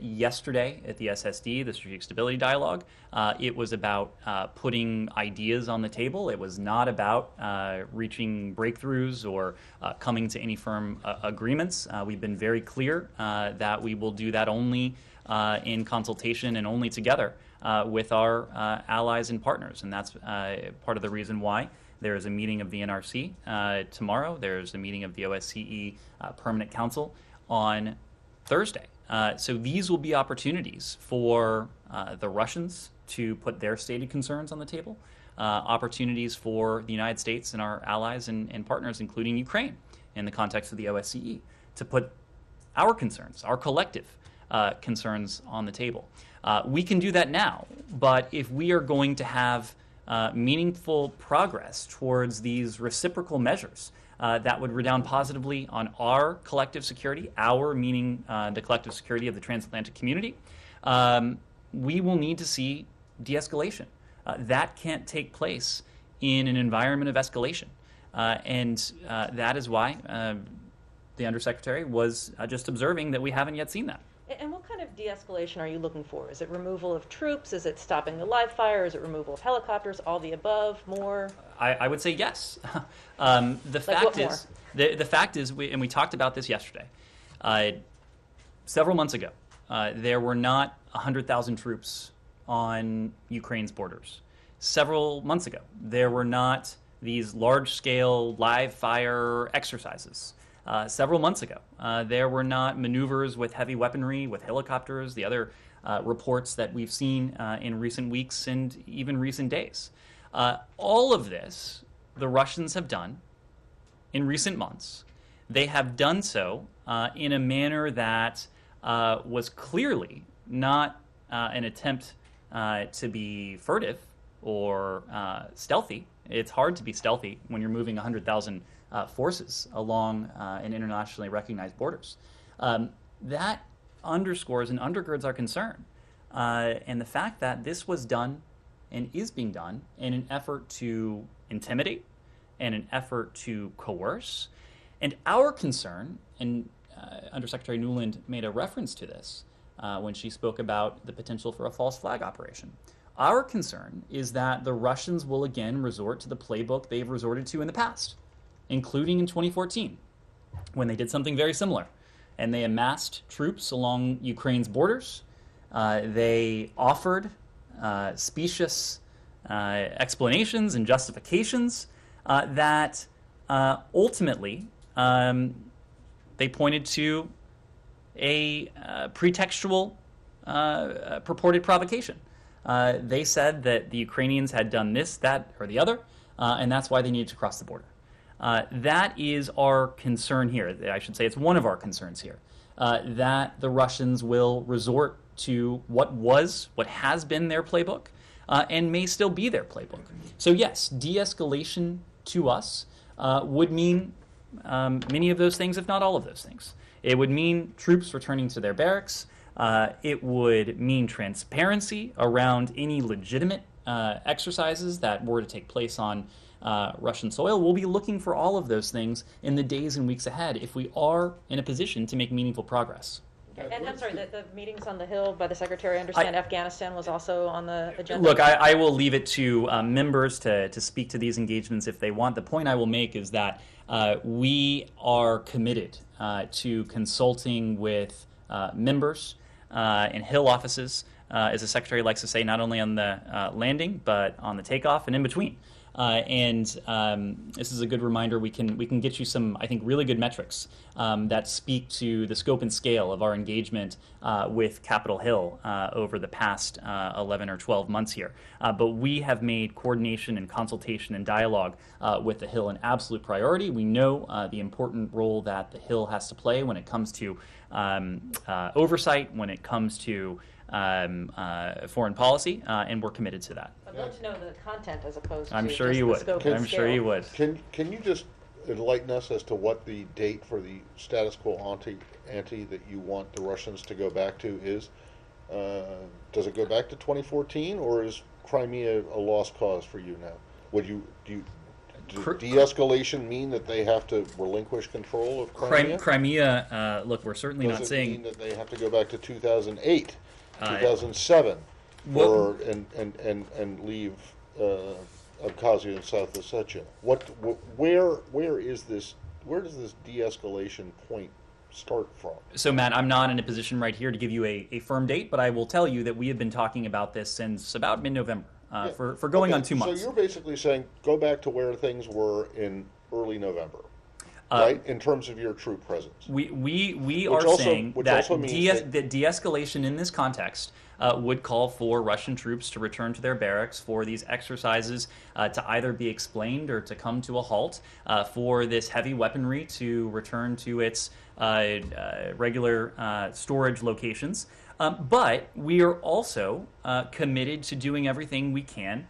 Yesterday at the SSD, the Strategic Stability Dialogue, it was about putting ideas on the table. It was not about reaching breakthroughs or coming to any firm agreements. We've been very clear that we will do that only in consultation and only together with our allies and partners. And that's part of the reason why there is a meeting of the NRC tomorrow. There's a meeting of the OSCE Permanent Council on Thursday. So these will be opportunities for the Russians to put their stated concerns on the table, opportunities for the United States and our allies and partners, including Ukraine, in the context of the OSCE, to put our concerns, our collective concerns on the table. We can do that now, but if we are going to have meaningful progress towards these reciprocal measures that would redound positively on our collective security, our meaning the collective security of the transatlantic community, we will need to see de-escalation. That can't take place in an environment of escalation. And that is why the Undersecretary was just observing that we haven't yet seen that. And what kind of de-escalation are you looking for? Is it removal of troops? Is it stopping the live fire? Is it removal of helicopters? All the above? More? I would say yes. The fact what is, the fact is, we talked about this yesterday. Several months ago, there were not 100,000 troops on Ukraine's borders. Several months ago, there were not these large-scale live fire exercises. Several months ago, there were not maneuvers with heavy weaponry, with helicopters, the other reports that we've seen in recent weeks and even recent days. All of this, the Russians have done in recent months. They have done so in a manner that was clearly not an attempt to be furtive or stealthy. It's hard to be stealthy when you're moving 100,000 forces along in internationally recognized borders. That underscores and undergirds our concern. And the fact that this was done and is being done in an effort to intimidate and an effort to coerce. And our concern, and Undersecretary Nuland made a reference to this when she spoke about the potential for a false flag operation. Our concern is that the Russians will again resort to the playbook they've resorted to in the past, including in 2014, when they did something very similar. And they amassed troops along Ukraine's borders. They offered specious explanations and justifications that ultimately they pointed to a pretextual purported provocation. They said that the Ukrainians had done this, that, or the other, and that's why they needed to cross the border. That is our concern here. I should say it's one of our concerns here, that the Russians will resort to what has been their playbook, and may still be their playbook. So yes, de-escalation to us would mean many of those things, if not all of those things. It would mean troops returning to their barracks. It would mean transparency around any legitimate exercises that were to take place on Russian soil. We'll be looking for all of those things in the days and weeks ahead if we are in a position to make meaningful progress. And I'm sorry, the meetings on the Hill by the Secretary, I understand Afghanistan was also on the agenda? Look, I will leave it to members to speak to these engagements if they want. The point I will make is that we are committed to consulting with members in Hill offices, as the Secretary likes to say, not only on the landing, but on the takeoff and in between. And this is a good reminder. We can get you some, I think, really good metrics that speak to the scope and scale of our engagement with Capitol Hill over the past 11 or 12 months here. But we have made coordination and consultation and dialogue with the Hill an absolute priority. We know the important role that the Hill has to play when it comes to oversight, when it comes to foreign policy, and we're committed to that. I'd love to know the content as opposed to I'm sure just you the would. scope and I'm sure scale. you would. Can you just enlighten us as to what the date for the status quo ante that you want the Russians to go back to is? Does it go back to 2014, or is Crimea a lost cause for you now? Does de-escalation mean that they have to relinquish control of Crimea? Crimea, look, we're certainly not Does it saying mean that they have to go back to 2008, 2007, and leave Abkhazia and South Ossetia? Where does this de-escalation point start from? So, Matt, I'm not in a position right here to give you a firm date, but I will tell you that we have been talking about this since about mid-November, for going on 2 months. So you're basically saying go back to where things were in early November, right? In terms of your troop presence. We are saying that that de-escalation in this context would call for Russian troops to return to their barracks, for these exercises to either be explained or to come to a halt, for this heavy weaponry to return to its regular storage locations. But we are also committed to doing everything we can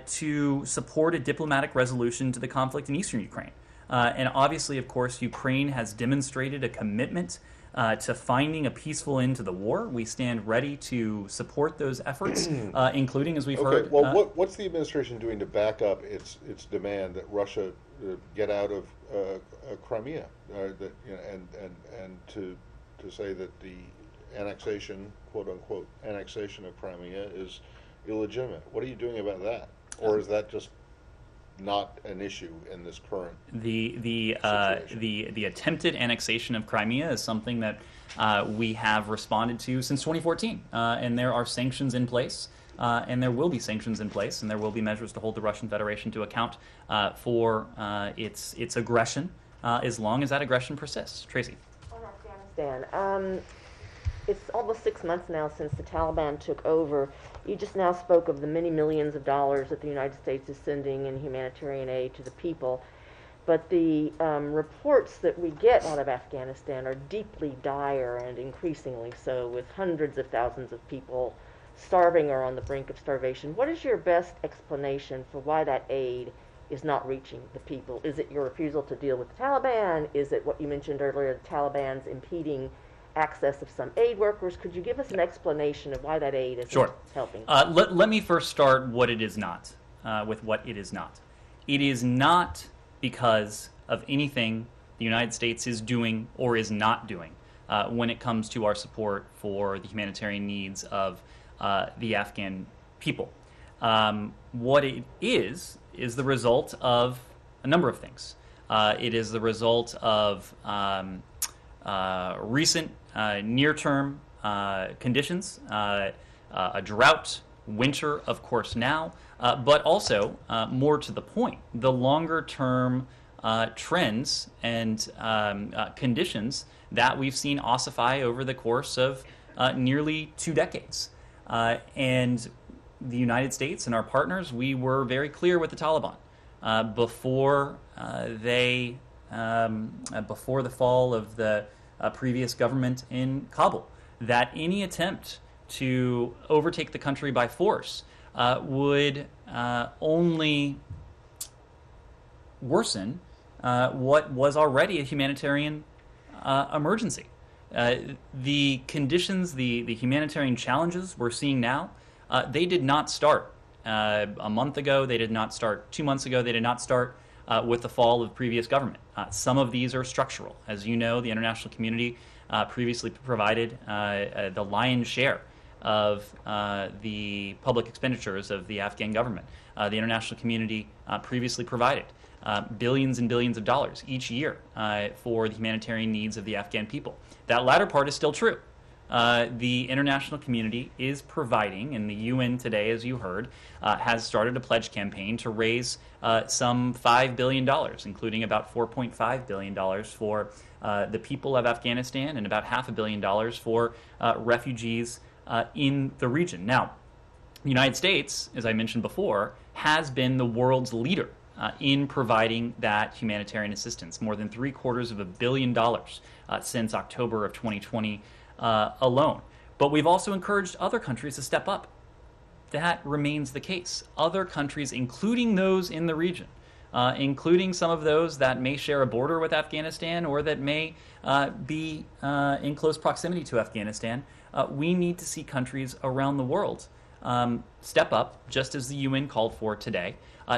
to support a diplomatic resolution to the conflict in eastern Ukraine. And obviously, of course, Ukraine has demonstrated a commitment to finding a peaceful end to the war. We stand ready to support those efforts, including, as we've heard. Well, what's the administration doing to back up its demand that Russia get out of Crimea, that, you know, and to say that the annexation, quote unquote, annexation of Crimea is illegitimate? What are you doing about that, or is that just not an issue in this current the attempted annexation of Crimea is something that we have responded to since 2014, and there are sanctions in place, and there will be sanctions in place, and there will be measures to hold the Russian Federation to account for its aggression, as long as that aggression persists. Tracy. On Afghanistan, it's almost 6 months now since the Taliban took over. You just now spoke of the many millions of dollars that the United States is sending in humanitarian aid to the people. But the reports that we get out of Afghanistan are deeply dire and increasingly so, with hundreds of thousands of people starving or on the brink of starvation. What is your best explanation for why that aid is not reaching the people? Is it your refusal to deal with the Taliban? Is it what you mentioned earlier, the Taliban's impeding access of some aid workers? Could you give us an explanation of why that aid isn't helping? Let me first start what it is not, with what it is not. It is not because of anything the United States is doing or is not doing when it comes to our support for the humanitarian needs of the Afghan people. What it is the result of a number of things. It is the result of recent near-term conditions, a drought, winter, of course, now, but also, more to the point, the longer-term trends and conditions that we've seen ossify over the course of nearly 2 decades. And the United States and our partners, we were very clear with the Taliban before before the fall of the previous government in Kabul, that any attempt to overtake the country by force would only worsen what was already a humanitarian emergency. The conditions, the humanitarian challenges we're seeing now, they did not start a month ago, they did not start 2 months ago, they did not start with the fall of previous government. Some of these are structural. As you know, the international community previously provided the lion's share of the public expenditures of the Afghan government. The international community previously provided billions and billions of dollars each year for the humanitarian needs of the Afghan people. That latter part is still true. The international community is providing, and the UN today, as you heard, has started a pledge campaign to raise some $5 billion, including about $4.5 billion for the people of Afghanistan and about $500 million for refugees in the region. Now, the United States, as I mentioned before, has been the world's leader in providing that humanitarian assistance, more than $750 million since October of 2020 alone. But we've also encouraged other countries to step up. That remains the case. Other countries, including those in the region, including some of those that may share a border with Afghanistan or that may be in close proximity to Afghanistan, we need to see countries around the world step up, just as the UN called for today,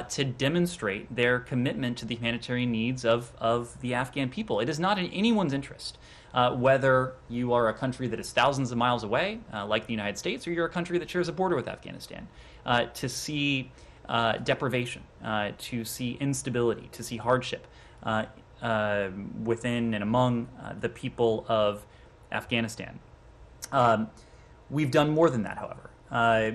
to demonstrate their commitment to the humanitarian needs of the Afghan people. It is not in anyone's interest, whether you are a country that is thousands of miles away, like the United States, or you're a country that shares a border with Afghanistan, to see deprivation, to see instability, to see hardship within and among the people of Afghanistan. We've done more than that, however.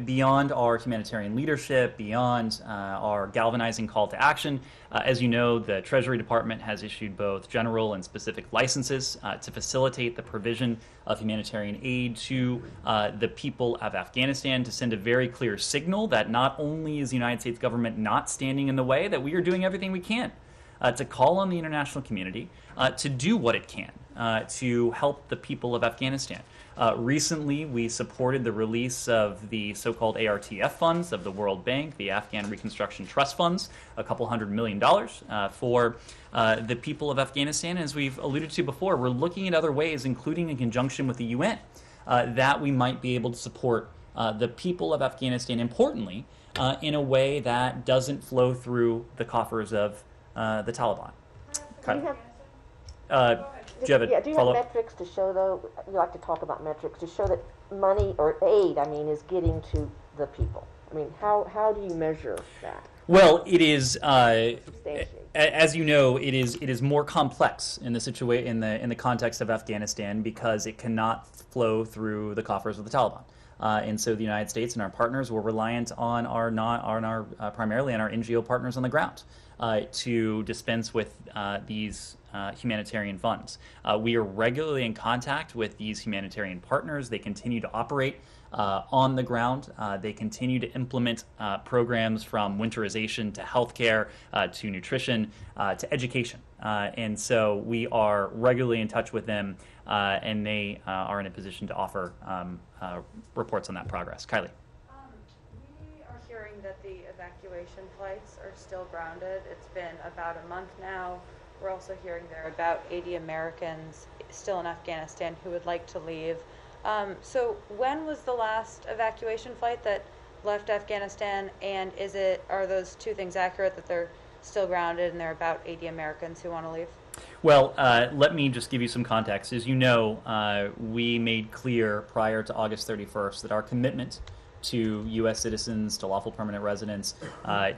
Beyond our humanitarian leadership, beyond our galvanizing call to action, as you know, the Treasury Department has issued both general and specific licenses to facilitate the provision of humanitarian aid to the people of Afghanistan, to send a very clear signal that not only is the United States government not standing in the way, that we are doing everything we can to call on the international community to do what it can to help the people of Afghanistan. Recently, we supported the release of the so-called ARTF funds of the World Bank, the Afghan Reconstruction Trust Funds, $200 million for the people of Afghanistan. As we've alluded to before, we're looking at other ways, including in conjunction with the UN, that we might be able to support the people of Afghanistan, importantly, in a way that doesn't flow through the coffers of the Taliban. Do you have, Do you have a do you have follow-up? metrics to show, though, you like to talk about metrics, to show that money, or aid, I mean, is getting to the people? I mean, how do you measure that? Well, it is, Substantiate. as you know, it is more complex in the in the context of Afghanistan because it cannot flow through the coffers of the Taliban. And so the United States and our partners were reliant on primarily on our NGO partners on the ground to dispense with these humanitarian funds. We are regularly in contact with these humanitarian partners. They continue to operate on the ground. They continue to implement programs from winterization to healthcare to nutrition to education. And so we are regularly in touch with them, and they are in a position to offer reports on that progress. Kylie. We are hearing that the evacuation flights are still grounded. It's been about a month now. We're also hearing there are about 80 Americans still in Afghanistan who would like to leave. So when was the last evacuation flight that left Afghanistan, and are those two things accurate, that they're still grounded and there are about 80 Americans who want to leave? Well, let me just give you some context. As you know, we made clear prior to August 31st that our commitment to U.S. citizens, to lawful permanent residents,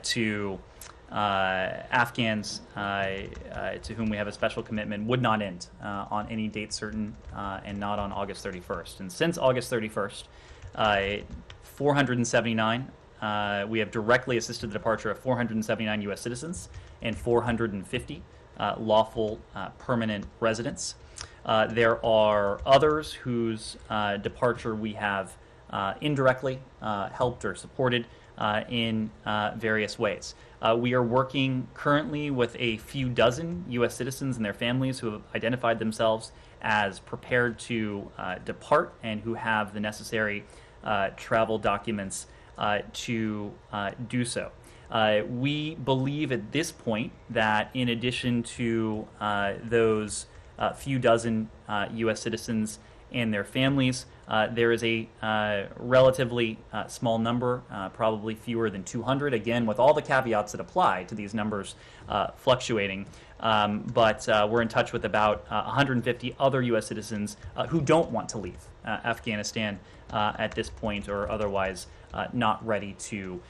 to Afghans to whom we have a special commitment would not end on any date certain and not on August 31st. And since August 31st, 479, we have directly assisted the departure of 479 U.S. citizens and 450 lawful permanent residents. There are others whose departure we have indirectly helped or supported in various ways. We are working currently with a few dozen U.S. citizens and their families who have identified themselves as prepared to depart and who have the necessary travel documents to do so. We believe at this point that in addition to those few dozen U.S. citizens and their families, there is a relatively small number, probably fewer than 200, again, with all the caveats that apply to these numbers fluctuating. But we're in touch with about 150 other U.S. citizens who don't want to leave Afghanistan at this point, or otherwise not ready to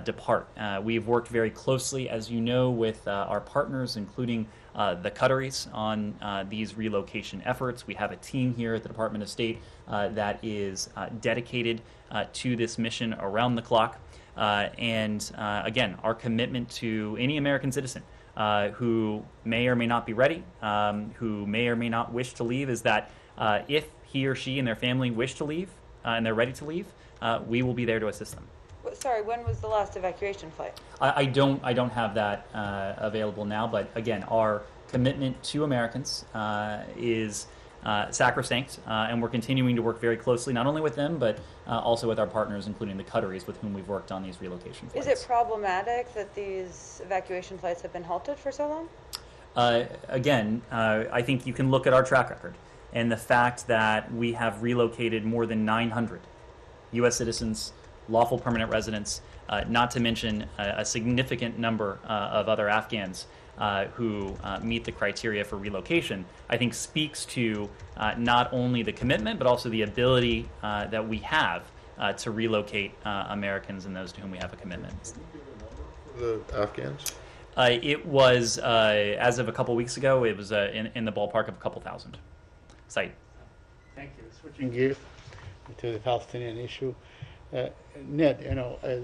depart. We've worked very closely, as you know, with our partners, including the Qataris, on these relocation efforts. We have a team here at the Department of State that is dedicated to this mission around the clock. And again, our commitment to any American citizen who may or may not be ready, who may or may not wish to leave, is that if he or she and their family wish to leave and they're ready to leave, we will be there to assist them. Sorry, when was the last evacuation flight? I don't have that available now, but again, our commitment to Americans is sacrosanct, and we're continuing to work very closely, not only with them, but also with our partners, including the Qataris, with whom we've worked on these relocation flights. Is it problematic that these evacuation flights have been halted for so long? Again, I think you can look at our track record and the fact that we have relocated more than 900 U.S. citizens, lawful permanent residents, not to mention a significant number of other Afghans who meet the criteria for relocation, I think speaks to not only the commitment, but also the ability that we have to relocate Americans and those to whom we have a commitment. The Afghans? It was, as of a couple weeks ago, it was in the ballpark of a couple thousand. Saeed. Thank you. Switching gears to the Palestinian issue. Ned,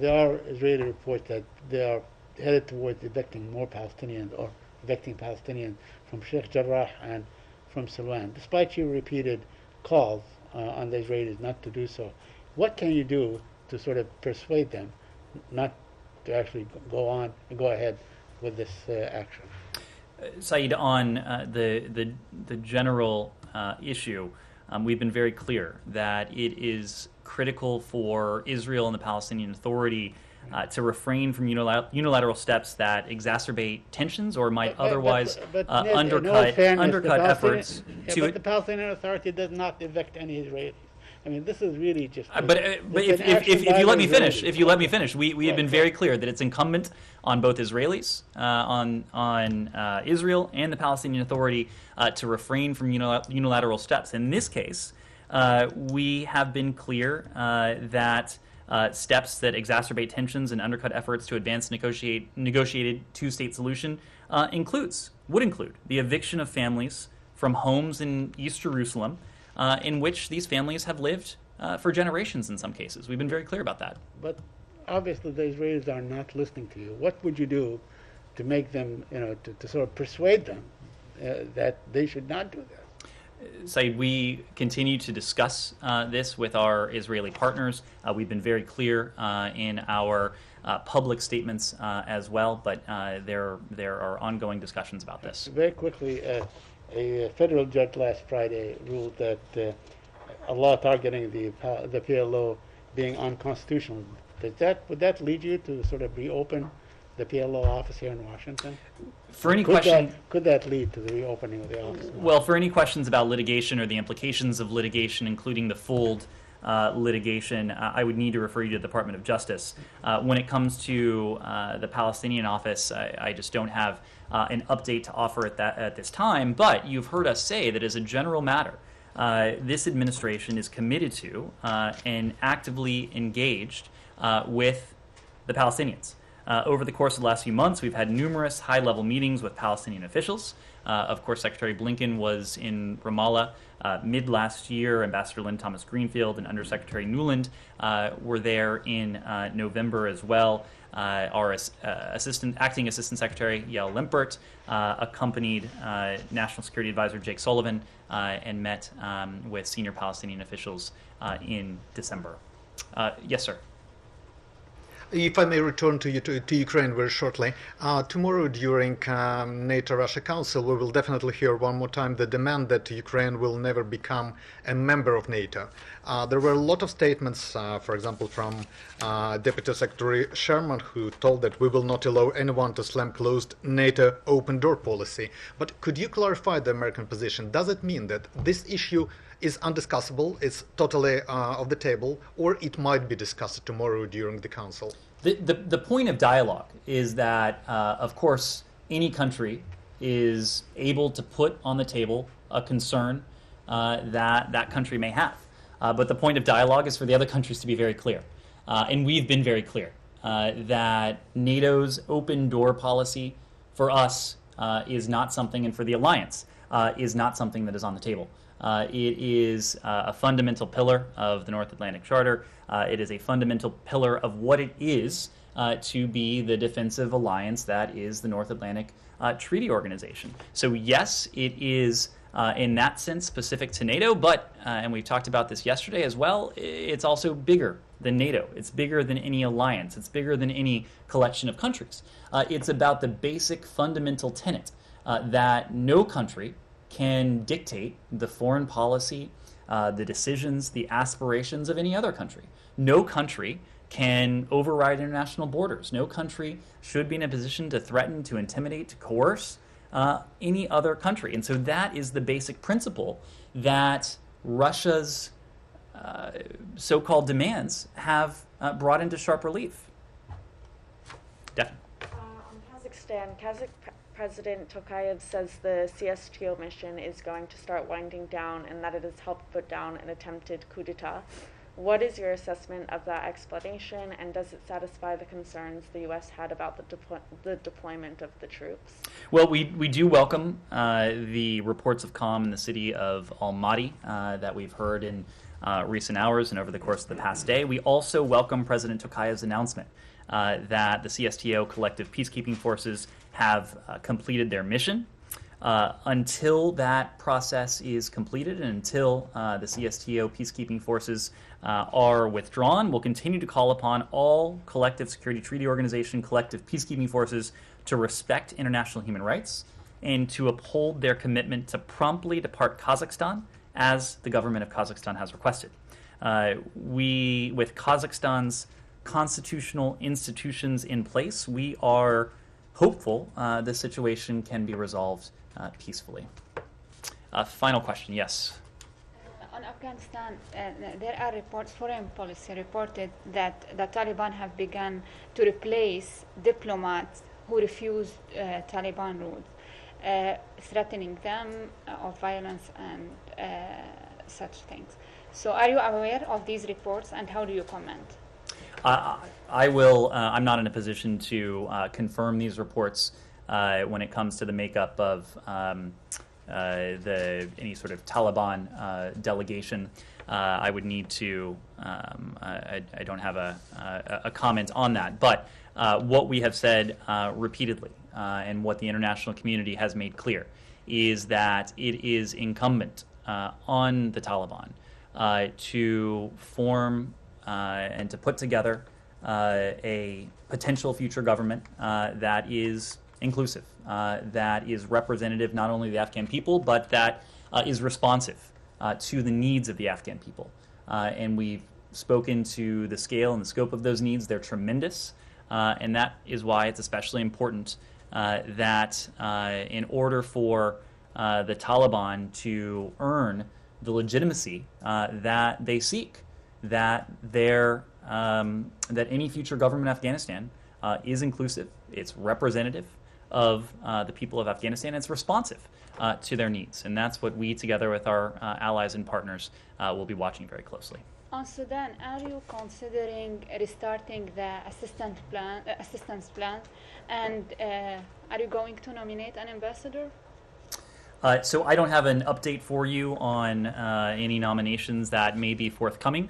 there are Israeli reports that they are headed towards evicting more Palestinians, or evicting Palestinians from Sheikh Jarrah and from Silwan, despite your repeated calls on the Israelis not to do so. What can you do to sort of persuade them not to actually go ahead with this action? Saeed, on the general issue, we've been very clear that it is critical for Israel and the Palestinian Authority to refrain from unilateral steps that exacerbate tensions or might otherwise Ned, in all undercut fairness, the efforts to. But the Palestinian Authority does not evict any Israelis. I mean, this is really just. But if you let me finish, we have been very clear that it's incumbent on both Israelis, on Israel and the Palestinian Authority to refrain from unilateral steps. In this case, we have been clear that steps that exacerbate tensions and undercut efforts to advance negotiated two-state solution would include the eviction of families from homes in East Jerusalem, in which these families have lived for generations in some cases. We've been very clear about that. But obviously the Israelis are not listening to you. What would you do to make them, to sort of persuade them that they should not do that? Saeed, we continue to discuss this with our Israeli partners. We've been very clear in our public statements as well, but there are ongoing discussions about this. Very quickly, a federal judge last Friday ruled that a law targeting the PLO being unconstitutional. Would that lead you to sort of reopen the PLO office here in Washington? For any question, could that lead to the reopening of the office? Well, for any questions about litigation or the implications of litigation, including the fold litigation, I would need to refer you to the Department of Justice. When it comes to the Palestinian office, I just don't have an update to offer at this time, but you've heard us say that as a general matter, this administration is committed to and actively engaged with the Palestinians. Over the course of the last few months, we've had numerous high-level meetings with Palestinian officials. Of course, Secretary Blinken was in Ramallah mid-last year. Ambassador Lynn Thomas Greenfield and Undersecretary Nuland were there in November as well. Our acting Assistant Secretary Yael Limpert accompanied National Security Advisor Jake Sullivan and met with senior Palestinian officials in December. Yes, sir. If I may return to Ukraine very shortly, tomorrow during NATO-Russia Council, we will definitely hear one more time the demand that Ukraine will never become a member of NATO. There were a lot of statements, for example, from Deputy Secretary Sherman, who told that we will not allow anyone to slam closed NATO open door policy. But could you clarify the American position? Does it mean that this issue is undiscussable, it's totally off the table, or it might be discussed tomorrow during the council? The point of dialogue is that, of course, any country is able to put on the table a concern that country may have. But the point of dialogue is for the other countries to be very clear. And we've been very clear that NATO's open door policy for us is not something, and for the alliance, is not something that is on the table. It is a fundamental pillar of the North Atlantic Charter. It is a fundamental pillar of what it is to be the defensive alliance that is the North Atlantic Treaty Organization. So yes, it is in that sense specific to NATO, but, and we talked about this yesterday as well, it's also bigger than NATO. It's bigger than any alliance. It's bigger than any collection of countries. It's about the basic fundamental tenet that no country can dictate the foreign policy, the decisions, the aspirations of any other country. No country can override international borders. No country should be in a position to threaten, to intimidate, to coerce any other country. And so that is the basic principle that Russia's so-called demands have brought into sharp relief. Definitely. On Kazakhstan, President Tokayev says the CSTO mission is going to start winding down and that it has helped put down an attempted coup d'etat. What is your assessment of that explanation, and does it satisfy the concerns the U.S. had about the deployment of the troops? Well, we do welcome the reports of calm in the city of Almaty that we've heard in recent hours and over the course of the past day. We also welcome President Tokayev's announcement that the CSTO collective peacekeeping forces have completed their mission. Until that process is completed and until the CSTO peacekeeping forces are withdrawn, we'll continue to call upon all collective security treaty organization, collective peacekeeping forces to respect international human rights and to uphold their commitment to promptly depart Kazakhstan as the government of Kazakhstan has requested. With Kazakhstan's constitutional institutions in place, we are hopeful the situation can be resolved peacefully. Final question, yes. On Afghanistan, there are reports, foreign policy reported that the Taliban have begun to replace diplomats who refuse Taliban rules, threatening them of violence and such things. So are you aware of these reports, and how do you comment? I will. I'm not in a position to confirm these reports when it comes to the makeup of any sort of Taliban delegation. I would need to. I don't have a comment on that. But what we have said repeatedly, and what the international community has made clear, is that it is incumbent on the Taliban to form and to put together a potential future government that is inclusive, that is representative not only of the Afghan people, but that is responsive to the needs of the Afghan people. And we've spoken to the scale and the scope of those needs. They're tremendous, and that is why it's especially important that in order for the Taliban to earn the legitimacy that they seek, that any future government in Afghanistan is inclusive, it's representative of the people of Afghanistan, and it's responsive to their needs. And that's what we, together with our allies and partners, will be watching very closely. On Sudan, are you considering restarting the assistance plan, and are you going to nominate an ambassador? So I don't have an update for you on any nominations that may be forthcoming.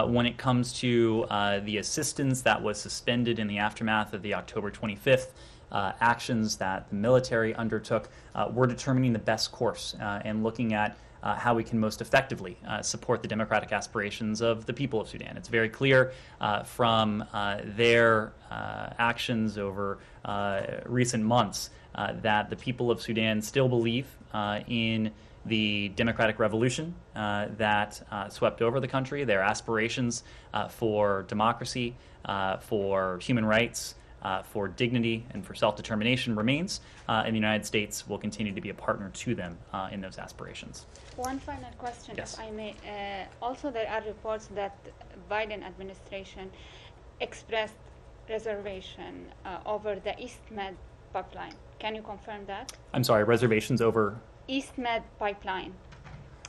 When it comes to the assistance that was suspended in the aftermath of the October 25th actions that the military undertook, we're determining the best course and looking at how we can most effectively support the democratic aspirations of the people of Sudan. It's very clear from their actions over recent months that the people of Sudan still believe in the democratic revolution that swept over the country. Their aspirations for democracy, for human rights, for dignity, and for self-determination remains, and the United States will continue to be a partner to them in those aspirations. One final question, Yes. if I may. Also, there are reports that Biden administration expressed reservation over the East Med pipeline. Can you confirm that? I'm sorry, reservations over? East Med pipeline.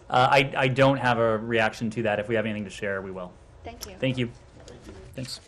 I don't have a reaction to that. If we have anything to share, we will. Thank you. Thank you. Thanks.